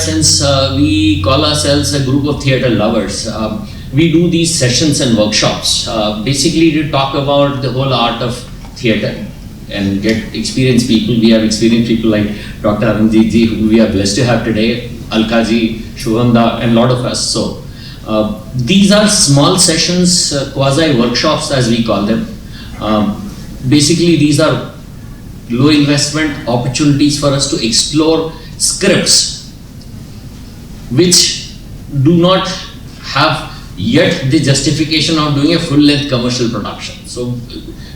Since we call ourselves a group of theatre lovers, we do these sessions and workshops basically to talk about the whole art of theatre and get experienced people. We have experienced people like Dr. Aranjit ji, who we are blessed to have today, Alka ji, Shubhamda, and a lot of us. So these are small sessions, quasi workshops as we call them. Basically, these are low investment opportunities for us to explore scripts which do not have yet the justification of doing a full-length commercial production. So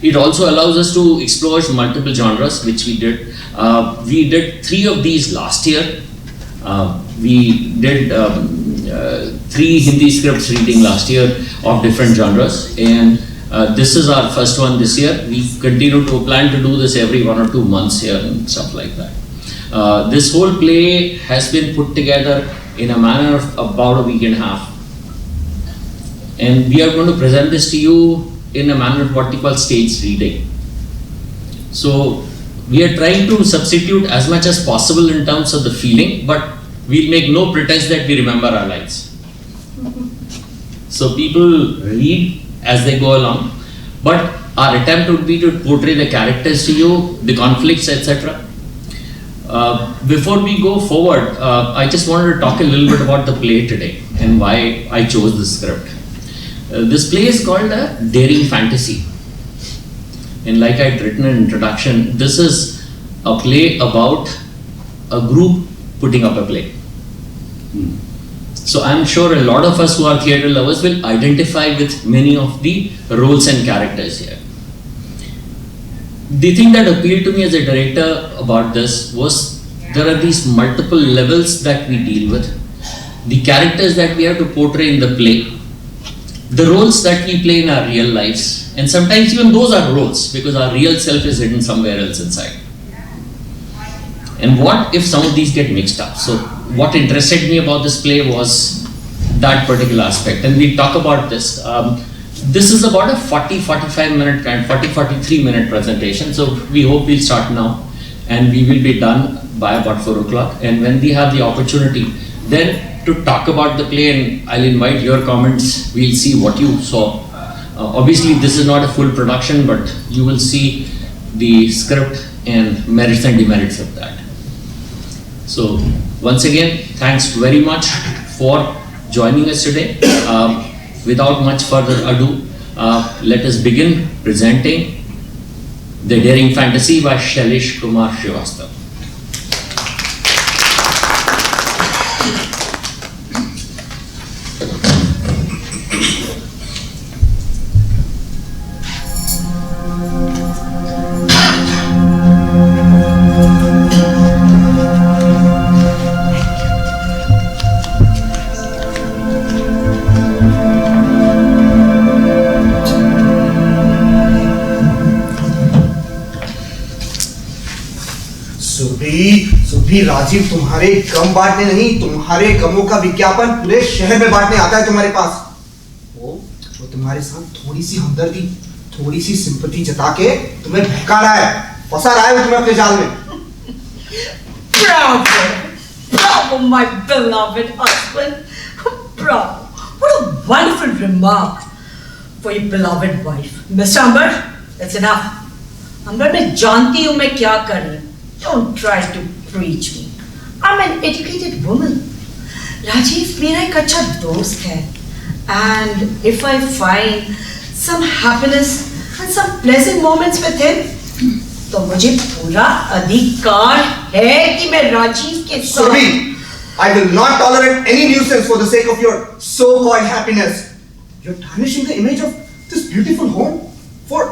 it also allows us to explore multiple genres, which we did. We did 3 of these last year. We did 3 Hindi scripts reading last year of different genres, and this is our first one this year. We continue to plan to do this every 1 or 2 months here and stuff like that. This whole play has been put together in a manner of about a week and a half. And we are going to present this to you in a manner of what we call stage reading. So we are trying to substitute as much as possible in terms of the feeling, but we'll make no pretense that we remember our lines. So people read as they go along, but our attempt would be to portray the characters to you, the conflicts, etc. Before we go forward, I just wanted to talk a little bit about the play today and why I chose this script. This play is called a Daring Fantasy. And like I'd written in introduction, this is a play about a group putting up a play. So I'm sure a lot of us who are theatre lovers will identify with many of the roles and characters here. The thing that appealed to me as a director about this was there are these multiple levels that we deal with. The characters that we have to portray in the play, the roles that we play in our real lives, and sometimes even those are roles because our real self is hidden somewhere else inside. And what if some of these get mixed up? So what interested me about this play was that particular aspect, and we'll talk about this. This is about a 40-43 minute presentation, so we hope we'll start now and we will be done by about 4 o'clock. And when we have the opportunity then to talk about the play, and I'll invite your comments, we'll see what you saw. Obviously this is not a full production, but you will see the script and merits and demerits of that. So once again, thanks very much for joining us today. Without much further ado, let us begin presenting The Daring Fantasy by Shailesh Kumar Srivastava. सुभी, Rajiv तुम्हारे गम बांटने नहीं, तुम्हारे गमों का विज्ञापन पूरे शहर में बांटने आता है तुम्हारे पास। वो तुम्हारे साथ थोड़ी सी हमदर्दी, थोड़ी सी सिंपैथी जता के तुम्हें बहका रहा है, फंसा रहा है वो तुम्हें अपने जाल में। Bravo, bravo, my beloved husband. Bravo. What a wonderful remark for your beloved wife. Mr. Amber, that's enough. Amber, मैं जानती हूँ मैं क्या कर रही हूँ. Don't try to preach me. I'm an educated woman. Rajiv मेरा एक अच्छा दोस्त है. And if I find some happiness and some pleasant moments with him, तो मुझे पूरा अधिकार है कि मैं राजीव के साथ. Surabhi, I will not tolerate any nuisance for the sake of your so-called happiness. You're tarnishing the image of this beautiful home for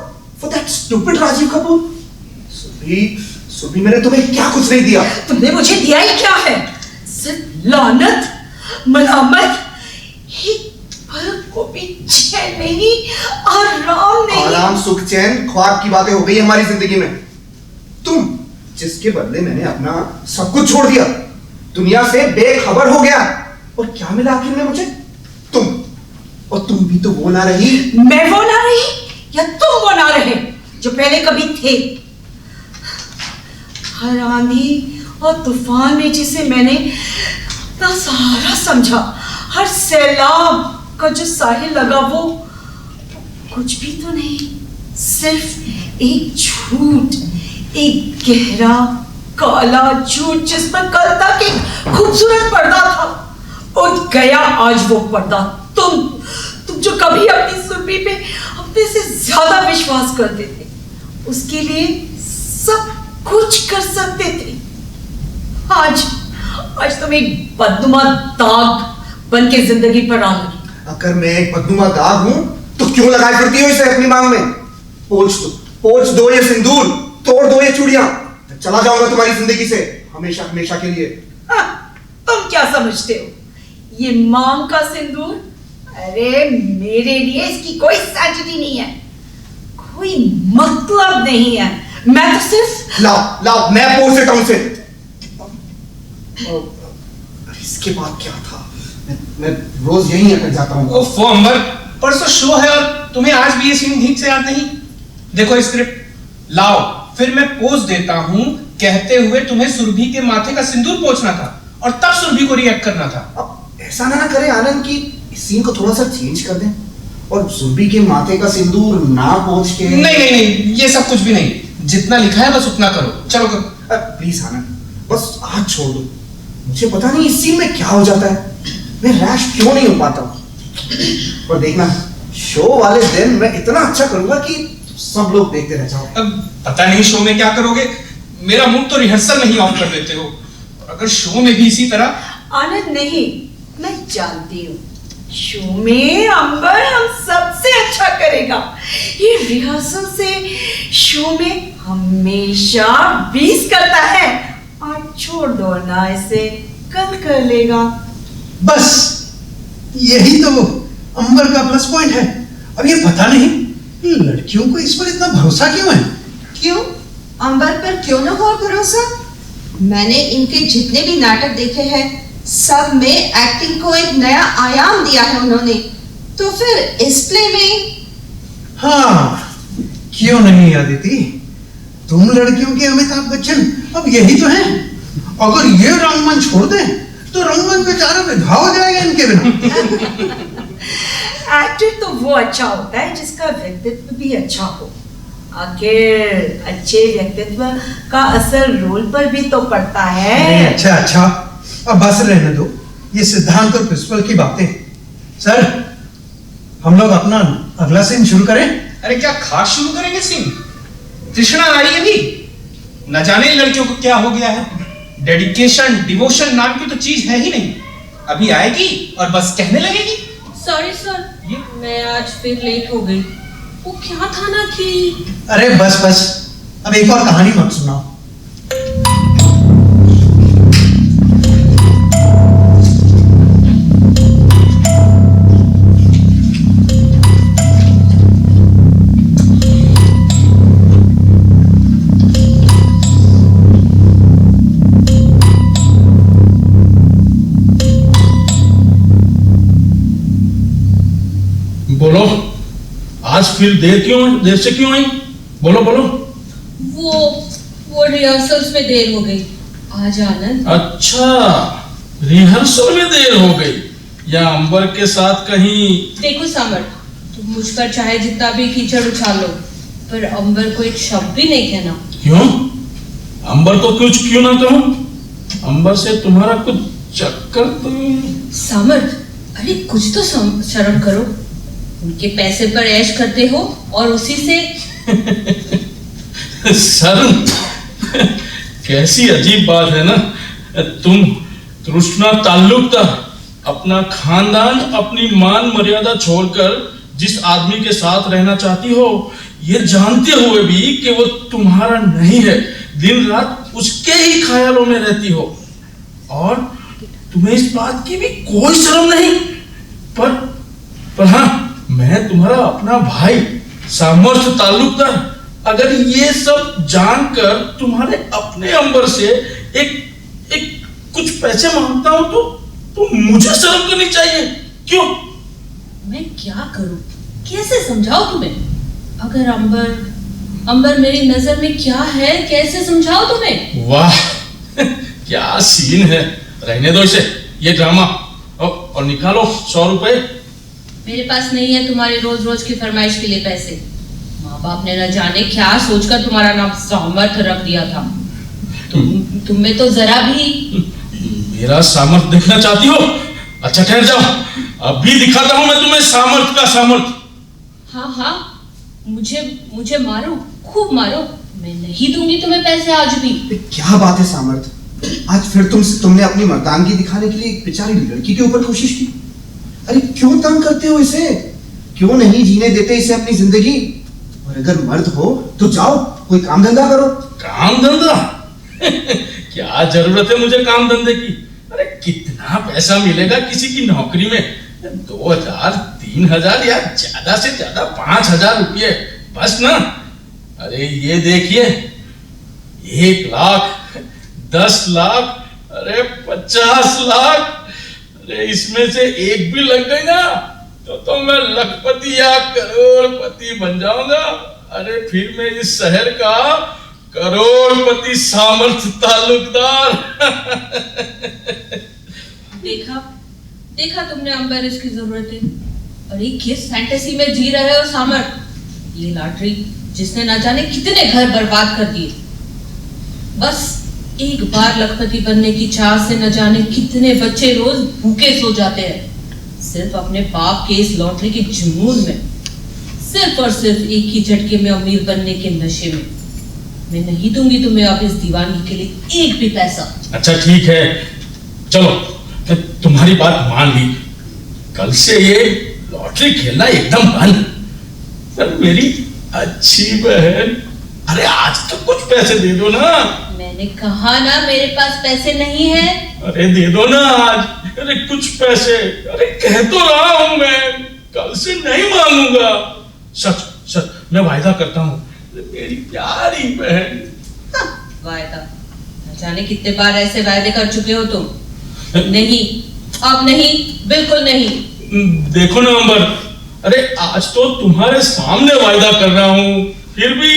that stupid Rajiv Kapoor. सुबी, मैंने तुम्हें क्या कुछ नहीं दिया? तुमने मुझे दिया ही क्या है? सिर्फ लानत, मलामत, एक पल को भी चैन नहीं, आराम नहीं। आराम, सुख, चैन, ख्वाब की बातें हो गई हमारी जिंदगी में। तुम, जिसके बदले मैंने अपना सब कुछ छोड़ दिया, दुनिया से बेखबर हो गया, और क्या मिला आखिर में मुझे? तुम, और तुम भी तो वो ना रही। मैं वो ना रही, या तुम वो ना रहे, जो पहले कभी थे। हर आंधी और तूफान में जिसे मैंने इतना सारा समझा, हर सैलाब का जो साहिल लगा वो कुछ भी तो नहीं, सिर्फ एक झूठ, एक गहरा काला झूठ जिसमें कल तक एक खूबसूरत पर्दा था। उठ गया आज वो पर्दा। तुम जो कभी अपनी सुरभि पे अपने से ज्यादा विश्वास करते थे, उसके लिए सब कुछ कर सकते थे, आज तुम एक बदनुमा दाग बन के जिंदगी पर आ लगी। अगर मैं एक बदनुमा दाग हूं तो क्यों लगाए फिरती हो इसे अपनी मांग में? पोंछ दो ये सिंदूर, तोड़ दो ये चूड़ियां, चला जाऊंगा तुम्हारी जिंदगी से हमेशा हमेशा के लिए। तुम क्या समझते हो ये मांग का सिंदूर? अरे मेरे लिए इसकी कोई सैंटिटी नहीं है, कोई मतलब नहीं है। मैं तो सिर्फ लाओ मैं पोंछ देता हूं उसे। इसके बाद क्या था? मैं रोज यहीं अटक जाता हूं। ओफो अंबर, परसों शो है और तुम्हें आज भी ये सीन ठीक से याद नहीं? देखो स्क्रिप्ट लाओ, फिर मैं पोज देता हूं कहते हुए तुम्हें सुरभि के माथे का सिंदूर पोंछना था और तब सुरभि को रिएक्ट करना था। अब ऐसा ना करे आनंद कि इस सीन को थोड़ा सा चेंज कर दें और सुरभि के माथे का सिंदूर ना पोंछ के। नहीं, ये सब कुछ भी नहीं, जितना लिखा है बस उतना करो। चलो करो। प्लीज आनंद, बस आज छोड़ दो। मुझे पता नहीं इस सीन में क्या हो जाता है, मैं रैश क्यों नहीं हो पाता हूं। और देखना शो वाले दिन मैं इतना अच्छा करूंगा कि सब लोग देखते रह जाओ। अब पता नहीं शो में क्या करोगे, मेरा मूड तो रिहर्सल में ही ऑफ कर देते हो, और अगर शो में भी इसी तरह। आनंद नहीं, मैं जानती हूँ शो में अंबर हम सबसे अच्छा करेगा। ये रिहर्सल से शो में हमेशा 20 करता है। और छोड़ दो ना इसे, कल कर लेगा। बस यही तो अंबर का प्लस पॉइंट है। अब ये पता नहीं लड़कियों को इस पर इतना भरोसा क्यों है? क्यों? अंबर पर क्यों न हो भरोसा? मैंने इनके जितने भी नाटक देखे हैं सब में एक्टिंग को एक नया आयाम दिया है उन्होंने, तो फिर इस प्ले में। हाँ, क्यों नहीं अदिति, तुम लड़कियों के अमिताभ बच्चन अब यही तो हैं। अगर ये रंगमंच छोड़ दें तो रंगमंच बेचारा विधा हो जाएगा इनके बिना। एक्टर तो वो अच्छा होता है जिसका व्यक्तित्व भी अच्छा हो। आखिर अच्छे व्यक्तित्व का असर रोल पर भी तो पड़ता है। अच्छा, अब बस रहने दो ये सिद्धांत और प्रिंसिपल की बातें। सर, हम लोग अपना अगला सीन शुरू करें। अरे क्या खास शुरू करेंगे सीन? तृष्णा आ रही है भी, न जाने इन लड़कियों को क्या हो गया है। डेडिकेशन डिवोशन नाम की तो चीज है ही नहीं, अभी आएगी और बस कहने लगेगी। सॉरी सर, मैं आज फिर लेट हो गई। वो क्या था ना कि। अरे बस अब एक और कहानी मत सुनाओ। बोलो, आज फिर देर से क्यों आई? बोलो। वो रिहर्सल्स में देर हो गई आज आनंद। अच्छा, रिहर्सल में देर हो गई या अंबर के साथ कहीं? देखो समर, तुम मुझ पर चाहे जितना भी कीचड़ उछाल लो, पर अंबर को एक शब्द भी नहीं कहना। क्यों? अंबर को कुछ क्यों ना कहूं? अंबर से तुम्हारा कुछ चक्कर तो? समर, अरे कुछ तो शर्म करो। उनके पैसे पर ऐश करते हो और उसी से। शर्म? कैसी अजीब बात है ना। तुम तृष्णा ताल्लुकदार, अपना खानदान, अपनी मान मर्यादा छोड़कर जिस आदमी के साथ रहना चाहती हो, ये जानते हुए भी कि वो तुम्हारा नहीं है, दिन रात उसके ही ख्यालों में रहती हो, और तुम्हें इस बात की भी कोई शर्म नहीं। पर हाँ, मैं तुम्हारा अपना भाई, सामर्थ्य ताल्लुकदार, अगर ये सब जानकर तुम्हारे अपने अंबर से एक कुछ पैसे मांगता हूं तो मुझे शर्म करनी चाहिए। क्यों? मैं क्या करूं, कैसे समझाऊं तुम्हें? अगर अंबर मेरी नजर में क्या है, कैसे समझाऊं तुम्हें? वाह क्या सीन है। रहने दो इसे, ये ड्रामा। और निकालो 100 रुपए। मेरे पास नहीं है तुम्हारे रोज रोज की फरमाइश के लिए पैसे। माँ बाप ने न जाने क्या सोचकर तुम्हारा नाम सामर्थ रख दिया था। तुम में तो जरा भी। मेरा सामर्थ देखना चाहती हो? अच्छा ठहर जाओ, अभी दिखाता हूं मैं तुम्हें सामर्थ का सामर्थ। हाँ हाँ, मुझे मारो, खूब मारो, मैं नहीं दूंगी तुम्हें पैसे आज भी। क्या बात है सामर्थ, आज फिर तुमने अपनी मर्दानगी दिखाने के लिए एक बेचारी लड़की के ऊपर कोशिश की। अरे क्यों तंग करते हो इसे? क्यों नहीं जीने देते इसे अपनी जिंदगी? और अगर मर्द हो तो जाओ कोई काम धंधा करो। काम धंधा? क्या जरूरत है मुझे काम धंधे की? अरे कितना पैसा मिलेगा किसी की नौकरी में? 2000, 3000 या ज्यादा से ज्यादा 5000 रुपये बस ना। अरे ये देखिए, 1 लाख, 10 लाख, अरे 50 लाख। अरे इसमें से एक भी लग गई ना तो मैं लखपति या करोड़पति बन जाऊंगा। अरे फिर मैं इस शहर का करोड़पति सामर्थ ताल्लुकदार। देखा तुमने अंबर इसकी जरूरतें। अरे किस फैंटेसी में जी रहे हो सामर्थ? ये लॉटरी जिसने ना जाने कितने घर बर्बाद कर दिए। बस एक बार लखपति बनने की चाह से न जाने कितने बच्चे रोज भूखे सो जाते हैं, सिर्फ अपने बाप के इस लॉटरी के जुनून में, सिर्फ और सिर्फ एक ही झटके में अमीर बनने के नशे में। मैं नहीं दूंगी तुम्हें अब इस दीवानगी के लिए एक भी पैसा। अच्छा ठीक है, चलो तुम्हारी बात मान ली। कल से ये लॉटरी खेलना एकदम बंद। पर मेरी अच्छी बहन, अरे आज तो कुछ पैसे दे दो ना। मैंने कहा ना मेरे पास पैसे नहीं है। अरे दे दो ना आज, अरे कुछ पैसे। अरे कह तो रहा हूं मैं, कल से नहीं मांगूंगा। सच सच मैं वायदा करता हूँ मेरी प्यारी बहन। वायदा? न जाने कितने बार ऐसे वायदे कर चुके हो तुम। नहीं, अब नहीं, बिल्कुल नहीं। देखो ना अंबर, अरे आज तो तुम्हारे सामने वायदा कर रहा हूँ, फिर भी।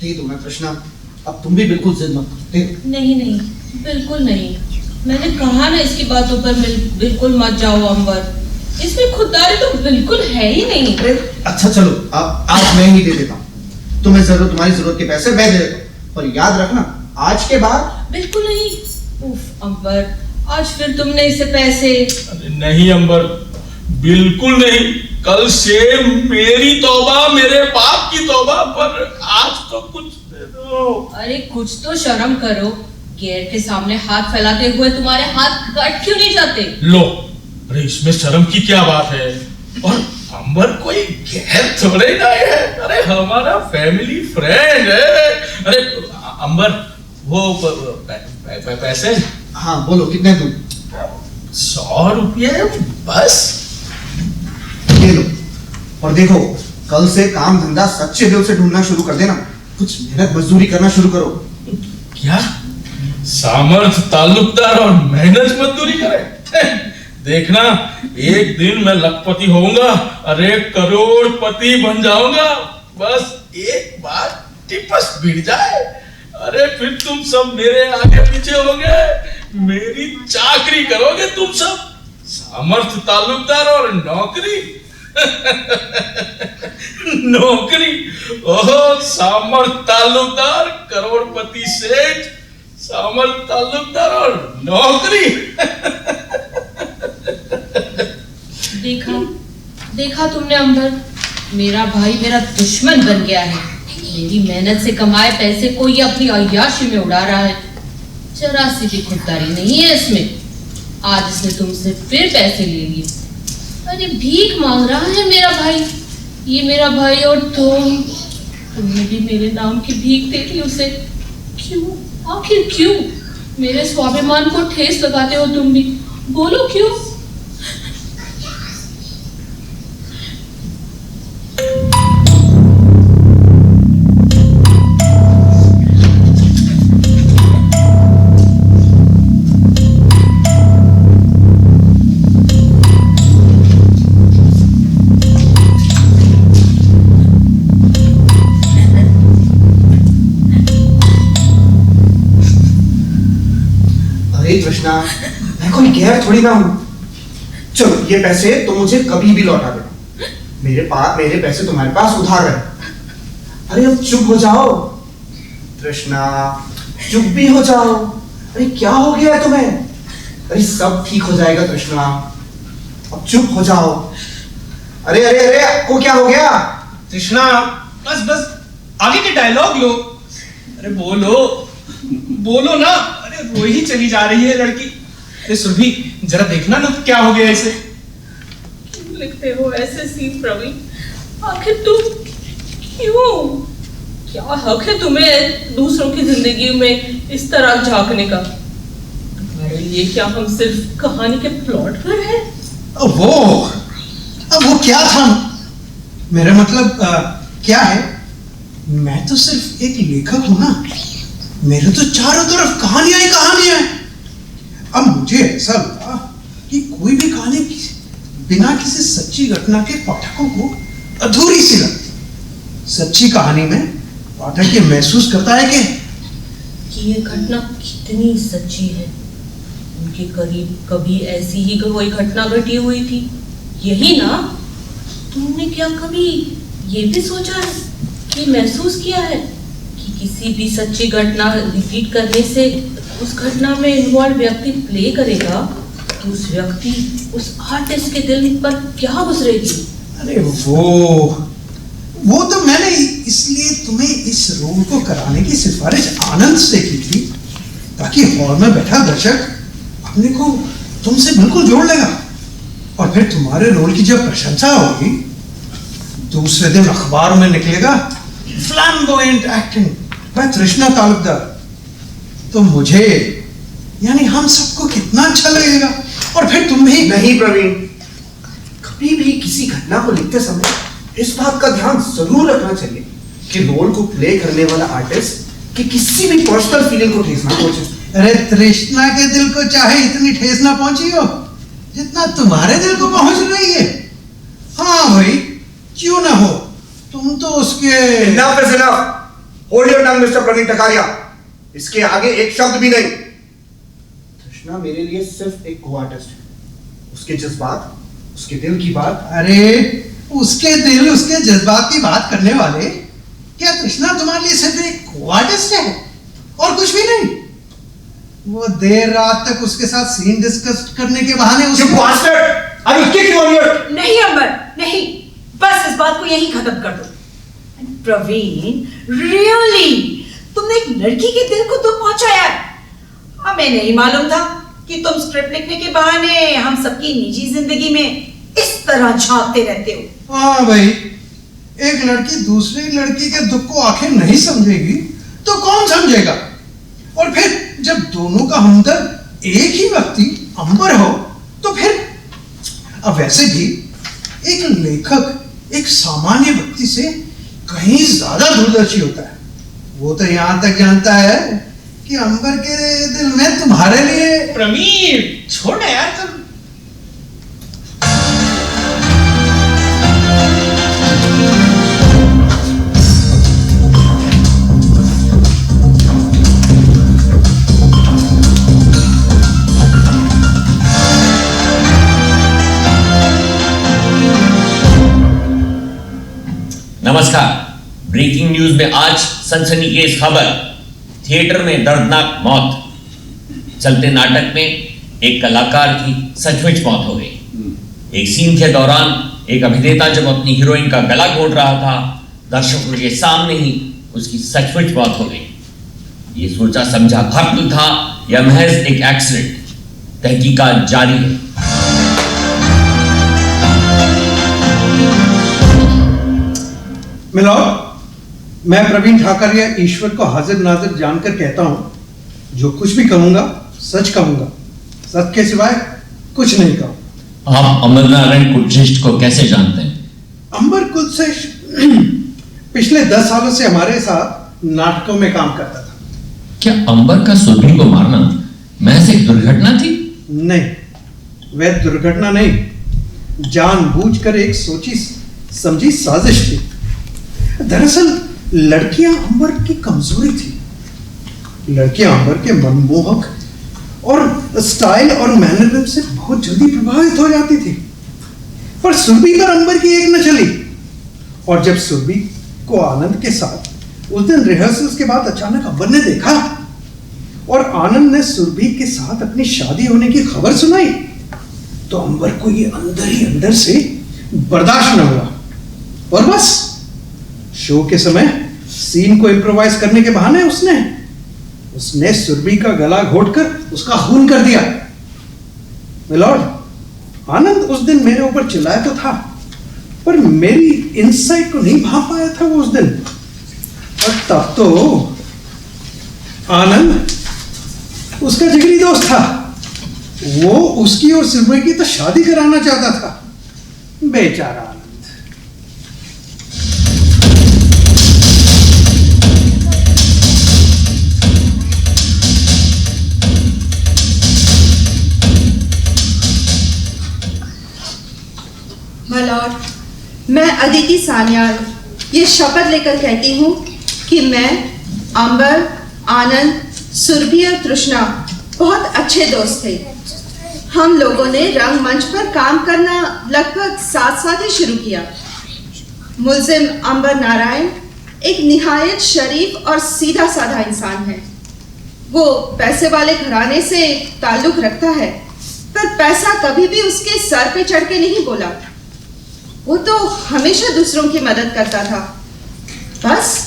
दे दो ना कृष्णा, अब तुम भी बिल्कुल जिद मत करो। नहीं, बिल्कुल नहीं। मैंने कहा ना इसकी बातों पर बिल्कुल मत जाओ अंबर। इसमें खुददारी तो बिल्कुल है ही नहीं। अच्छा चलो, आज मैं ही दे देता हूँ। तुम्हारी जरूरत के पैसे मैं दे देता हूँ, पर याद रखना आज के बाद। बिल्कुल नहीं। उफ अंबर, आज फिर तुमने इसे पैसे। अरे नहीं अंबर, बिल्कुल नहीं। कल से मेरी तौबा, मेरे बाप की तौबा, पर आज तो कुछ दे दो। अरे कुछ तो शर्म करो। गैर के सामने हाथ फैलाते हुए तुम्हारे हाथ कट क्यों नहीं जाते? लो, अरे इसमें शर्म की क्या बात है? और अंबर कोई गैर थोड़े ना है, अरे हमारा फैमिली फ्रेंड है। अरे अंबर, वो पैसे। हाँ बोलो, कितने दूं? 100 रुपये बस। ले लो, और देखो कल से काम धंधा सच्चे दिल से ढूंढना शुरू कर देना। कुछ मेहनत मजदूरी करना शुरू करो। क्या सामर्थ ताल्लुकदार और मेहनत मजदूरी करे? देखना, एक दिन मैं लखपति होऊंगा, अरे करोड़पति बन जाऊंगा। बस एक बार टिपस भिड़ जाए, अरे फिर तुम सब मेरे आगे पीछे होगे, मेरी चाकरी करोगे तुम सब। सामर्थ ताल्लुकदार और नौकरी। नौकरी, ओह सामर्थ ताल्लुकदार, करोड़पति सेठ, सामर्थ ताल्लुकदार और नौकरी। देखा तुमने अंबर, मेरा भाई मेरा दुश्मन बन गया है। मेरी मेहनत से कमाए पैसे को ये अपनी अय्याशी में उड़ा रहा है। जरा सी भी खुददारी नहीं है इसमें। आज इसने तुमसे फिर पैसे ले लिए। अरे भीख मांग रहा है मेरा भाई। ये मेरा भाई और तुमने भी मेरे नाम की भीख दे दी उसे। क्यों? आखिर क्यों? मेरे स्वाभिमान को ठेस लगाते हो तुम भी। बोलो क्यों? कृष्णा, मैं कोई गैर थोड़ी ना हूं। चलो ये पैसे तुम मुझे कभी भी लौटा देना, मेरे पैसे तुम्हारे पास उधार है। अरे अब चुप हो जाओ तृष्णा, चुप भी हो जाओ। अरे क्या हो गया है तुम्हें? अरे सब ठीक हो जाएगा तृष्णा, अब चुप हो जाओ। अरे अरे अरे आपको क्या हो गया? तृष्णा बस बस आगे के डायलॉग लो। अरे बोलो बोलो ना। अरे रो ही चली जा रही है लड़की। अरे सुरभि जरा देखना ना क्या हो गया इसे। क्यों लिखते हो ऐसे सीन प्रवीण? आखिर तुम क्यों? क्या हक है तुम्हें दूसरों की जिंदगी में इस तरह झांकने का? तुम्हारे लिए क्या हम सिर्फ कहानी के प्लॉट पर हैं? अब वो क्या था? मेरा मतलब क्या है? मैं तो सिर्फ एक लेखक हूं ना, मेरे तो चारों तरफ कहानियां ही कहानियां हैं। अब मुझे ऐसा लगा कि कोई भी कहानी बिना किसी सच्ची घटना के पाठकों को अधूरी सी लगती। सच्ची कहानी में पाठक ये महसूस करता है कि ये घटना कितनी सच्ची है। उनके करीब कभी ऐसी ही कोई घटना घटी हुई थी, यही ना? तुमने क्या कभी ये भी सोचा है कि महसूस किया है कि किसी भी सच्ची घटना रिपीट करने से उस घटना में इन्वॉल्व व्यक्ति प्ले करेगा तो उस व्यक्ति, उस आर्टिस्ट के दिल पर क्या गुजरेगी? अरे वो तो मैंने इसलिए तुम्हें इस रोल को कराने की सिफारिश आनंद से की थी, ताकि हॉल में बैठा दर्शक अपने को तुमसे बिल्कुल जोड़ लेगा। और फिर तुम्हारे रोल की जब प्रशंसा होगी, दूसरे दिन अखबार में निकलेगा फ्लैम्बोयेंट एक्टिंग बाय तृष्णा तालुकदार, तो मुझे यानी हम सबको कितना अच्छा लगेगा। और फिर तुम भी। नहीं प्रवीण, कभी भी किसी घटना को लिखते समय इस बात का ध्यान जरूर रखना चाहिए कि रोल को प्ले करने वाला आर्टिस्ट कि किसी भी पर्सनल फीलिंग को ठेस ना पहुंचे। अरे तृष्णा के दिल को चाहे इतनी ठेस ना पहुंची हो जितना तुम्हारे दिल को पहुंच रही है। हाँ भाई, क्यों ना हो, तुम तो उसके। Enough is enough. Hold your tongue, Mr. Praveen टकारिया। इसके आगे एक शब्द भी नहीं। तृष्णा मेरे लिए सिर्फ एक को आर्टिस्ट है। उसके जज्बात, उसके दिल की बात। अरे उसके दिल, उसके जज्बात की बात करने वाले क्या तृष्णा तुम्हारे लिए सिर्फ एक को आर्टिस्ट है और कुछ भी नहीं? वो देर रात तक उसके साथ सीन डिस्कस करने के बहाने नहीं अमर, नहीं, बस इस बात को यहीं खत्म कर दो। प्रवीण, रियली तुमने एक लड़की के दिल को तो पहुंचाया है। हमें नहीं मालूम था कि तुम स्क्रिप्ट लिखने के बहाने हम सबकी निजी जिंदगी में इस तरह झांकते रहते हो। हाँ भाई, एक लड़की दूसरी लड़की के दुख को आखिर नहीं समझेगी तो कौन समझेगा? और फिर जब दोनों का हमदर्द एक ही व्यक्ति अंबर हो तो फिर। अब वैसे भी एक लेखक एक सामान्य व्यक्ति से कहीं ज्यादा दूरदर्शी होता है। वो तो यहां तक जानता है कि अंबर के दिल में तुम्हारे लिए। प्रवीण छोड़ यार तुम। नमस्कार। ब्रेकिंग न्यूज में आज सनसनीखेज खबर, थिएटर में दर्दनाक मौत। चलते नाटक में एक कलाकार की सचमुच मौत हो गई। एक सीन के दौरान एक अभिनेता जब अपनी हीरोइन का गला घोट रहा था, दर्शकों के सामने ही उसकी सचमुच मौत हो गई। ये सोचा समझा घटना था या महज एक एक्सीडेंट, तहकीकात जारी है। मिलॉर्ड, मैं प्रवीण ठाकरिया ईश्वर को हाजिर नाजिर जानकर कहता हूं, जो कुछ भी कहूंगा सच कहूंगा, सच के सिवाय कुछ नहीं कहूंगा। आप अमरनारायण कुलश्रेष्ठ को कैसे जानते हैं? अंबर कुलश्रेष्ठ पिछले 10 सालों से हमारे साथ नाटकों में काम करता था। क्या अंबर का सुरभि को मारना महज एक दुर्घटना थी? नहीं, वह दुर्घटना नहीं, जानबूझकर एक सोची समझी साजिश थी। दरअसल लड़कियां अंबर की कमजोरी थी। लड़कियां अंबर के मनमोहक और स्टाइल और मैनरिज्म से बहुत जल्दी प्रभावित हो जाती थी। पर सुरभि पर अंबर की एक न चली, और जब सुरभि को आनंद के साथ उस दिन रिहर्सल्स के बाद अचानक अंबर ने देखा और आनंद ने सुरभि के साथ अपनी शादी होने की खबर सुनाई, तो अंबर को ये अंदर ही अंदर से बर्दाश्त न हुआ, और बस शो के समय सीन को इम्प्रोवाइज करने के बहाने उसने सुरभि का गला घोटकर उसका खून कर दिया। मिलॉर्ड, आनंद उस दिन मेरे ऊपर चिल्लाया तो था, पर मेरी इनसाइट को नहीं भांप पाया था वो उस दिन। और तब तो आनंद उसका जिगरी दोस्त था, वो उसकी और सुरभि की तो शादी कराना चाहता था। बेचारा आनंद। माय लॉर्ड, मैं अदिति सान्याल ये शपथ लेकर कहती हूँ कि मैं, अंबर, आनंद, सुरभि और तृष्णा बहुत अच्छे दोस्त थे। हम लोगों ने रंगमंच पर काम करना लगभग साथ साथ ही शुरू किया। मुल्जिम अंबर नारायण एक निहायत शरीफ और सीधा साधा इंसान है। वो पैसे वाले घराने से ताल्लुक रखता है, पर पैसा कभी भी उसके सर पे चढ़ के नहीं बोला। वो तो हमेशा दूसरों की मदद करता था। बस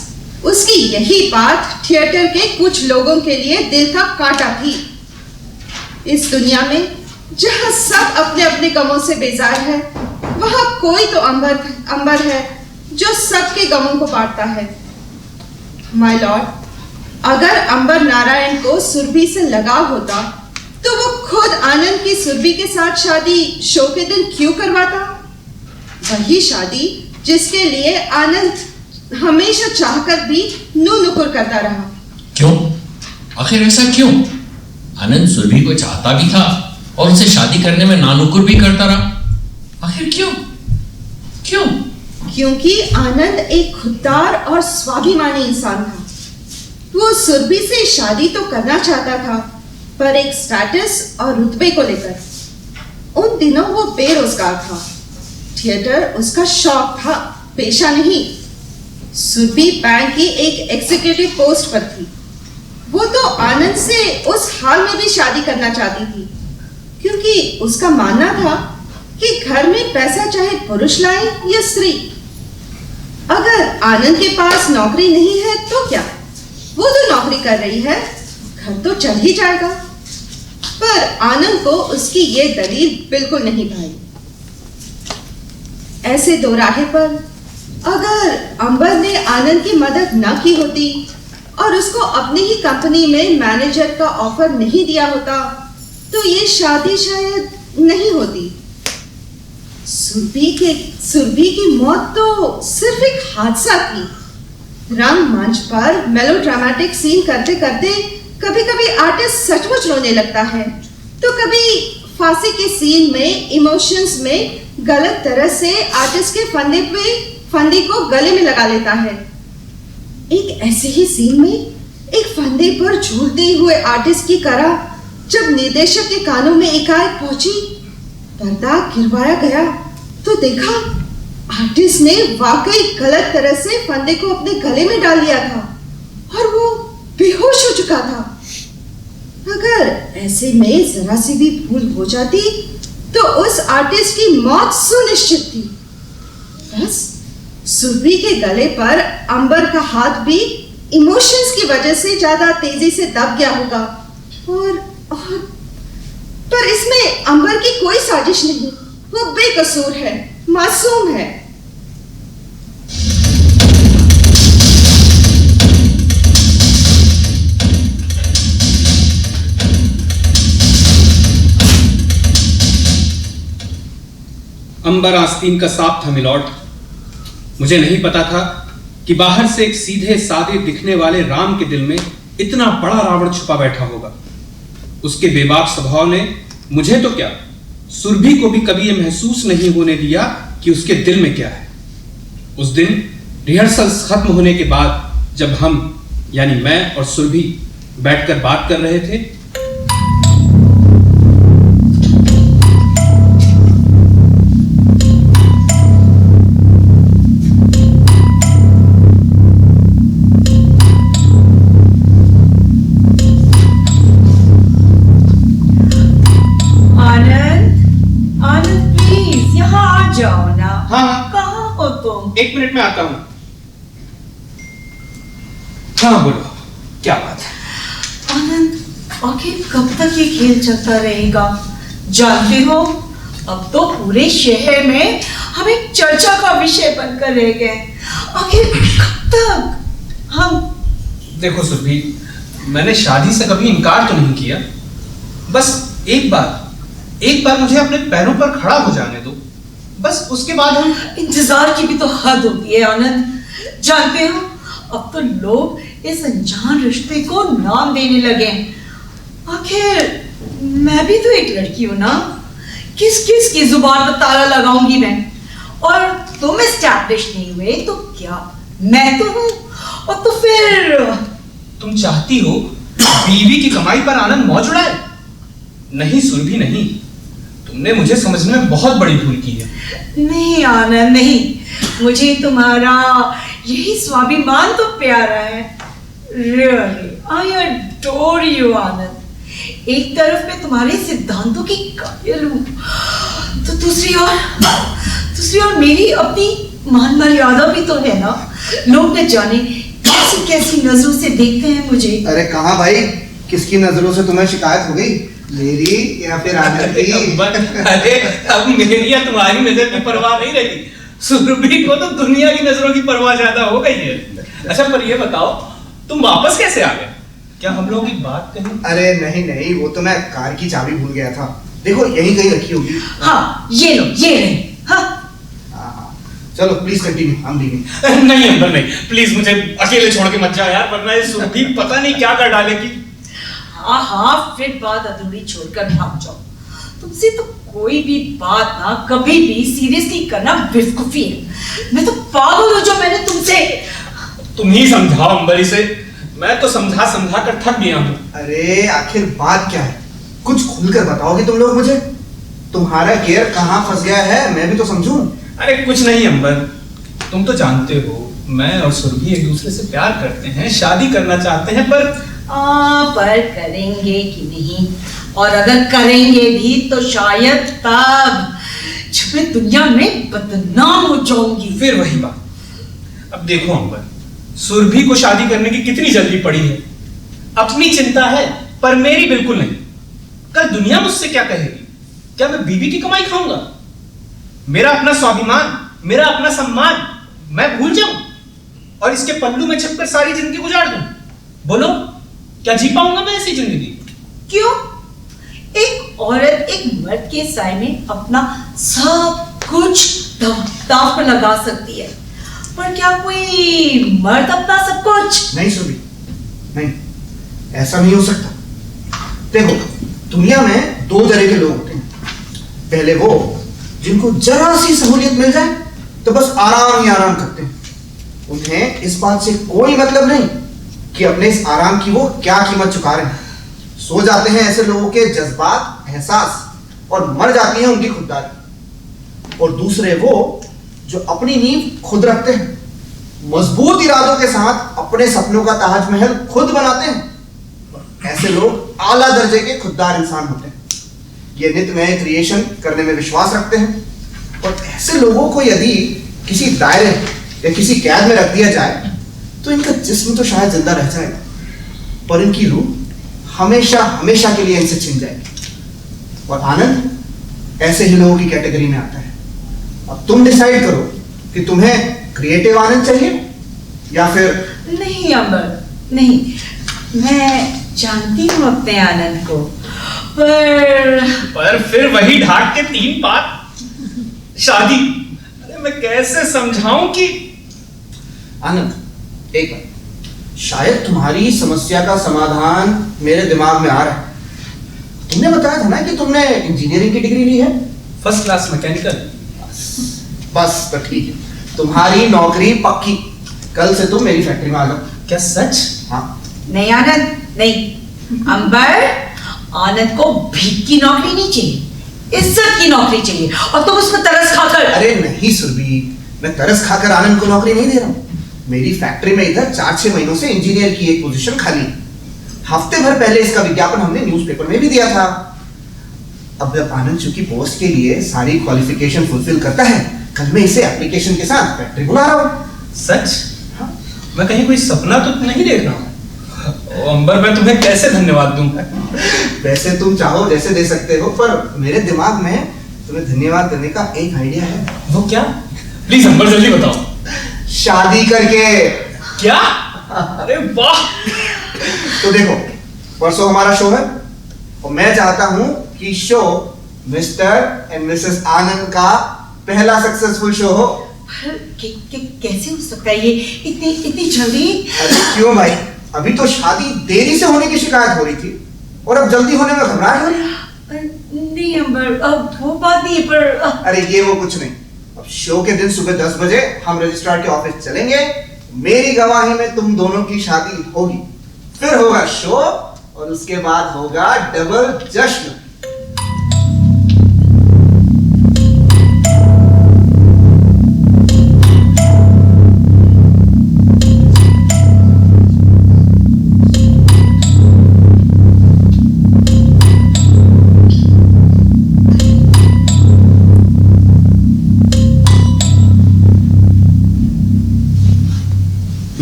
उसकी यही बात थिएटर के कुछ लोगों के लिए दिल का कांटा थी। इस दुनिया में जहां सब अपने अपने गमों से बेजार है, वहां कोई तो अंबर है जो सबके गमों को बांटता है। माय लॉर्ड, अगर अंबर नारायण को सुरभि से लगाव होता तो वो खुद आनंद की सुरभि के साथ शादी शो के दिन क्यों करवाता? वही शादी जिसके लिए आनंद हमेशा चाहकर भी नुकुर करता रहा। क्यों? आखिर ऐसा क्यों? आनंद सुरभि को चाहता भी था और उसे शादी करने में नानुकुर भी करता रहा। आखिर क्यों? क्यों? क्योंकि आनंद एक खुददार और स्वाभिमानी इंसान था। वो सुरभि से शादी तो करना चाहता था, पर एक स्टेटस और रुतबे को लेकर। उन दिनों वो बेरोजगार था। थिएटर उसका शौक था, पेशा नहीं। सुरभि बैंक की एक एग्जीक्यूटिव पोस्ट पर थी। वो तो आनंद से उस हाल में भी शादी करना चाहती थी, क्योंकि उसका मानना था कि घर में पैसा चाहे पुरुष लाए या स्त्री। अगर आनंद के पास नौकरी नहीं है तो क्या, वो तो नौकरी कर रही है, घर तो चल ही जाएगा। पर आनंद को उसकी ये दलील बिल्कुल नहीं भाई। ऐसे दोराहे पर अगर अंबर ने आनंद की मदद न की होती और उसको अपनी ही कंपनी में मैनेजर का ऑफर नहीं दिया होता, तो ये शादी शायद नहीं होती। सुरभि की मौत तो सिर्फ एक हादसा थी। रंगमंच पर मेलोड्रामेटिक सीन करते करते कभी कभी आर्टिस्ट सचमुच रोने लगता है, तो कभी फांसी के सीन में इमोशंस में गलत तरह से आर्टिस्ट के फंदे को गले में लगा लेता है। एक ऐसे ही सीन में एक फंदे पर झूलते हुए आर्टिस्ट की करा जब निर्देशक के कानों में एकाएक पहुंची, पर्दा गिरवाया गया तो देखा आर्टिस्ट ने वाकई गलत तरह से फंदे को अपने गले में डाल लिया था और वो बेहोश हो चुका था। अगर ऐसे में जरा सी भी भूल हो जाती तो उस आर्टिस्ट की मौत सुनिश्चित थी। बस सुरभि के गले पर अंबर का हाथ भी इमोशंस की वजह से ज्यादा तेजी से दब गया होगा, पर इसमें अंबर की कोई साजिश नहीं। वो बेकसूर है, मासूम है। अंबर आस्तीन का सांप था मिलॉर्ड। मुझे नहीं पता था कि बाहर से एक सीधे साधे दिखने वाले राम के दिल में इतना बड़ा रावण छुपा बैठा होगा। उसके बेबाक स्वभाव ने मुझे तो क्या, सुरभि को भी कभी यह महसूस नहीं होने दिया कि उसके दिल में क्या है। उस दिन रिहर्सल्स खत्म होने के बाद जब हम यानी मैं और सुरभि बैठकर बात कर रहे थे, जाओ ना। हाँ। कहाँ हो तुम? 1 मिनट में आता हूँ। हाँ बोलो, क्या बात है? आनंद, आखिर कब तक ये खेल चलता रहेगा? जानते हो, अब तो पूरे शहर में हम एक चर्चा का विषय बनकर रह गए। आखिर कब तक हम? देखो सुरभि, मैंने शादी से कभी इनकार तो नहीं किया, बस एक बार मुझे अपने पैरों पर खड़ा हो जाने दो, बस उसके बाद हम। इंतजार की भी तो हद होती है आनंद। जानते हो, अब तो लोग इस अनजान रिश्ते को नाम देने लगे। आखिर मैं भी तो एक लड़की हूं ना, किस किस की जुबान पर ताला लगाऊंगी मैं? और तुम एस्टैब्लिश नहीं हुए तो क्या मैं तो हूं। और तो फिर तुम चाहती हो बीवी की कमाई पर आनंद मौज उड़ाए? नहीं सुरभि नहीं, तुमने मुझे समझने में बहुत बड़ी भूल की है। नहीं आनंद नहीं, मुझे तुम्हारा यही स्वाभिमान तो प्यारा है। Really, I adore you आनंद। एक तरफ मैं तुम्हारे सिद्धांतों की कायल हूँ, तो दूसरी ओर मेरी अपनी मान मर्यादा भी तो है ना। लोग न जाने कैसी कैसी नजरों से देखते हैं मुझे। अरे कहाँ भाई, किसकी नजरों से तुम्हें शिकायत हो गई, मेरी या फिर आनंद की? अरे अब मेरी या तुम्हारी नजर की परवाह नहीं रही, सुरभि को तो दुनिया की नजरों की परवाह ज्यादा हो गई है। अच्छा पर ये बताओ, तुम वापस कैसे आ गए? क्या हम लोग एक बात कहें? अरे नहीं, वो तो मैं कार की चाबी भूल गया था। देखो यहीं कहीं रखी होगी। हाँ ये लो, ये रहे। हाँ चलो प्लीज कंटिन्यू, हम भी नहीं अंबर नहीं, प्लीज मुझे अकेले छोड़ के मत जाओ यार, वरना ये सुरभि पता नहीं क्या कर डालेगी। हाँ, फिर बात अधूरी छोड़कर भाग जाओ। तुमसे तो कोई भी बात ना कभी भी सीरियसली करना बेवकूफी है। मैं तो पागल हूँ जो मैंने तुमसे। तुम ही समझाओ अंबरी से, मैं तो समझा कर थक गया हूँ। अरे आखिर बात क्या है, कुछ खुलकर बताओगे तुम लोग मुझे? तुम्हारा गियर कहाँ फंस गया है, मैं भी तो समझूं। अरे कुछ नहीं अंबर, तुम तो जानते हो मैं और सुरभि एक दूसरे से प्यार करते हैं, शादी करना चाहते हैं, पर करेंगे कि नहीं? और अगर करेंगे भी तो शायद तब जब मैं दुनिया में बदनाम हो जाऊंगी। फिर वही बात। अब देखो अंबर, सुरभि को शादी करने की कितनी जल्दी पड़ी है। अपनी चिंता है पर मेरी बिल्कुल नहीं। कल दुनिया मुझसे क्या कहेगी? क्या मैं बीवी की कमाई खाऊंगा? मेरा अपना स्वाभिमान, मेरा अपना सम्मान मैं भूल जाऊं और इसके पल्लू में छपकर सारी जिंदगी गुजार दूं? बोलो, क्या जी पाऊंगा मैं ऐसी जिंदगी? क्यों? एक औरत एक मर्द के साए में अपना सब कुछ दांव पर लगा सकती है, पर क्या कोई मर्द अपना सब कुछ? नहीं सुरभि, नहीं, ऐसा नहीं हो सकता। देखो दुनिया में 2 तरह के लोग होते हैं। पहले वो जिनको जरा सी सहूलियत मिल जाए तो बस आराम ही आराम करते हैं। उन्हें इस बात से कोई मतलब नहीं कि अपने इस आराम की वो क्या कीमत चुका रहे हैं। सो जाते हैं ऐसे लोगों के जज्बात, एहसास और मर जाती है उनकी खुददारी। और दूसरे वो जो अपनी नींव खुद रखते हैं, मजबूत इरादों के साथ अपने सपनों का ताजमहल खुद बनाते हैं। ऐसे लोग आला दर्जे के खुददार इंसान होते हैं। ये नित्य नए क्रिएशन करने में विश्वास रखते हैं। और ऐसे लोगों को यदि किसी दायरे या किसी कैद में रख दिया जाए तो इनका जिस्म तो शायद जिंदा रह जाएगा, पर इनकी रूह हमेशा हमेशा के लिए इनसे छिन जाएगी। और आनंद ऐसे ही लोगों की कैटेगरी में आता है। अब तुम डिसाइड करो कि तुम्हें क्रिएटिव आनंद चाहिए या फिर। नहीं अमर, नहीं, मैं जानती हूँ अपने आनंद को, पर फिर वही ढाक के 3 बात, शादी। अरे मैं कैसे समझाऊं कि आनंद एक बार, शायद तुम्हारी समस्या का समाधान मेरे दिमाग में आ रहा है। तुमने बताया था ना कि तुमने इंजीनियरिंग की डिग्री ली है? First class mechanical. बस तो ठीक है, तुम्हारी नौकरी पक्की। कल से तुम मेरी फैक्ट्री में आ जाओ। क्या सच? हाँ। नहीं आनंद, नहीं अंबर, आनंद को भीख की नौकरी नहीं चाहिए, इज्जत की नौकरी चाहिए। और तुम उसमें तरस खाकर। अरे नहीं सुरभि, मैं तरस खाकर आनंद को नौकरी नहीं दे रहा हूँ। मेरी फैक्ट्री में इधर 4-6 महीनों से इंजीनियर की एक पोजीशन खाली है। हफ्ते भर पहले इसका विज्ञापन हमने न्यूज़पेपर में भी दिया था। अब जब आनंद चूंकि पोस्ट के लिए सारी क्वालिफिकेशन फुलफिल करता है, कल मैं इसे एप्लीकेशन के साथ फैक्ट्री बुला रहा हूँ। सच? हाँ? मैं कहीं कोई सपना तो नहीं देख रहा हूँ। अंबर, मैं तुम्हें कैसे धन्यवाद दूं? वैसे तुम चाहो जैसे दे सकते हो, पर मेरे दिमाग में तुम्हें धन्यवाद देने का एक आइडिया है। वो क्या? प्लीज अंबर जल्दी बताओ। शादी करके। क्या? अरे वाह! तो देखो, परसों हमारा शो है और मैं चाहता हूँ कि शो मिस्टर एंड मिसेस आनंद का पहला सक्सेसफुल शो हो। कैसे हो सकता है ये इतनी जल्दी? अरे क्यों भाई, अभी तो शादी देरी से होने की शिकायत हो रही थी और अब जल्दी होने में घबराहट हो रही है। नहीं अंबर, अब वो बात नहीं है, पर अरे ये वो कुछ नहीं। अब शो के दिन सुबह 10 बजे हम रजिस्ट्रार के ऑफिस चलेंगे, मेरी गवाही में तुम दोनों की शादी होगी, फिर होगा शो और उसके बाद होगा डबल जश्न।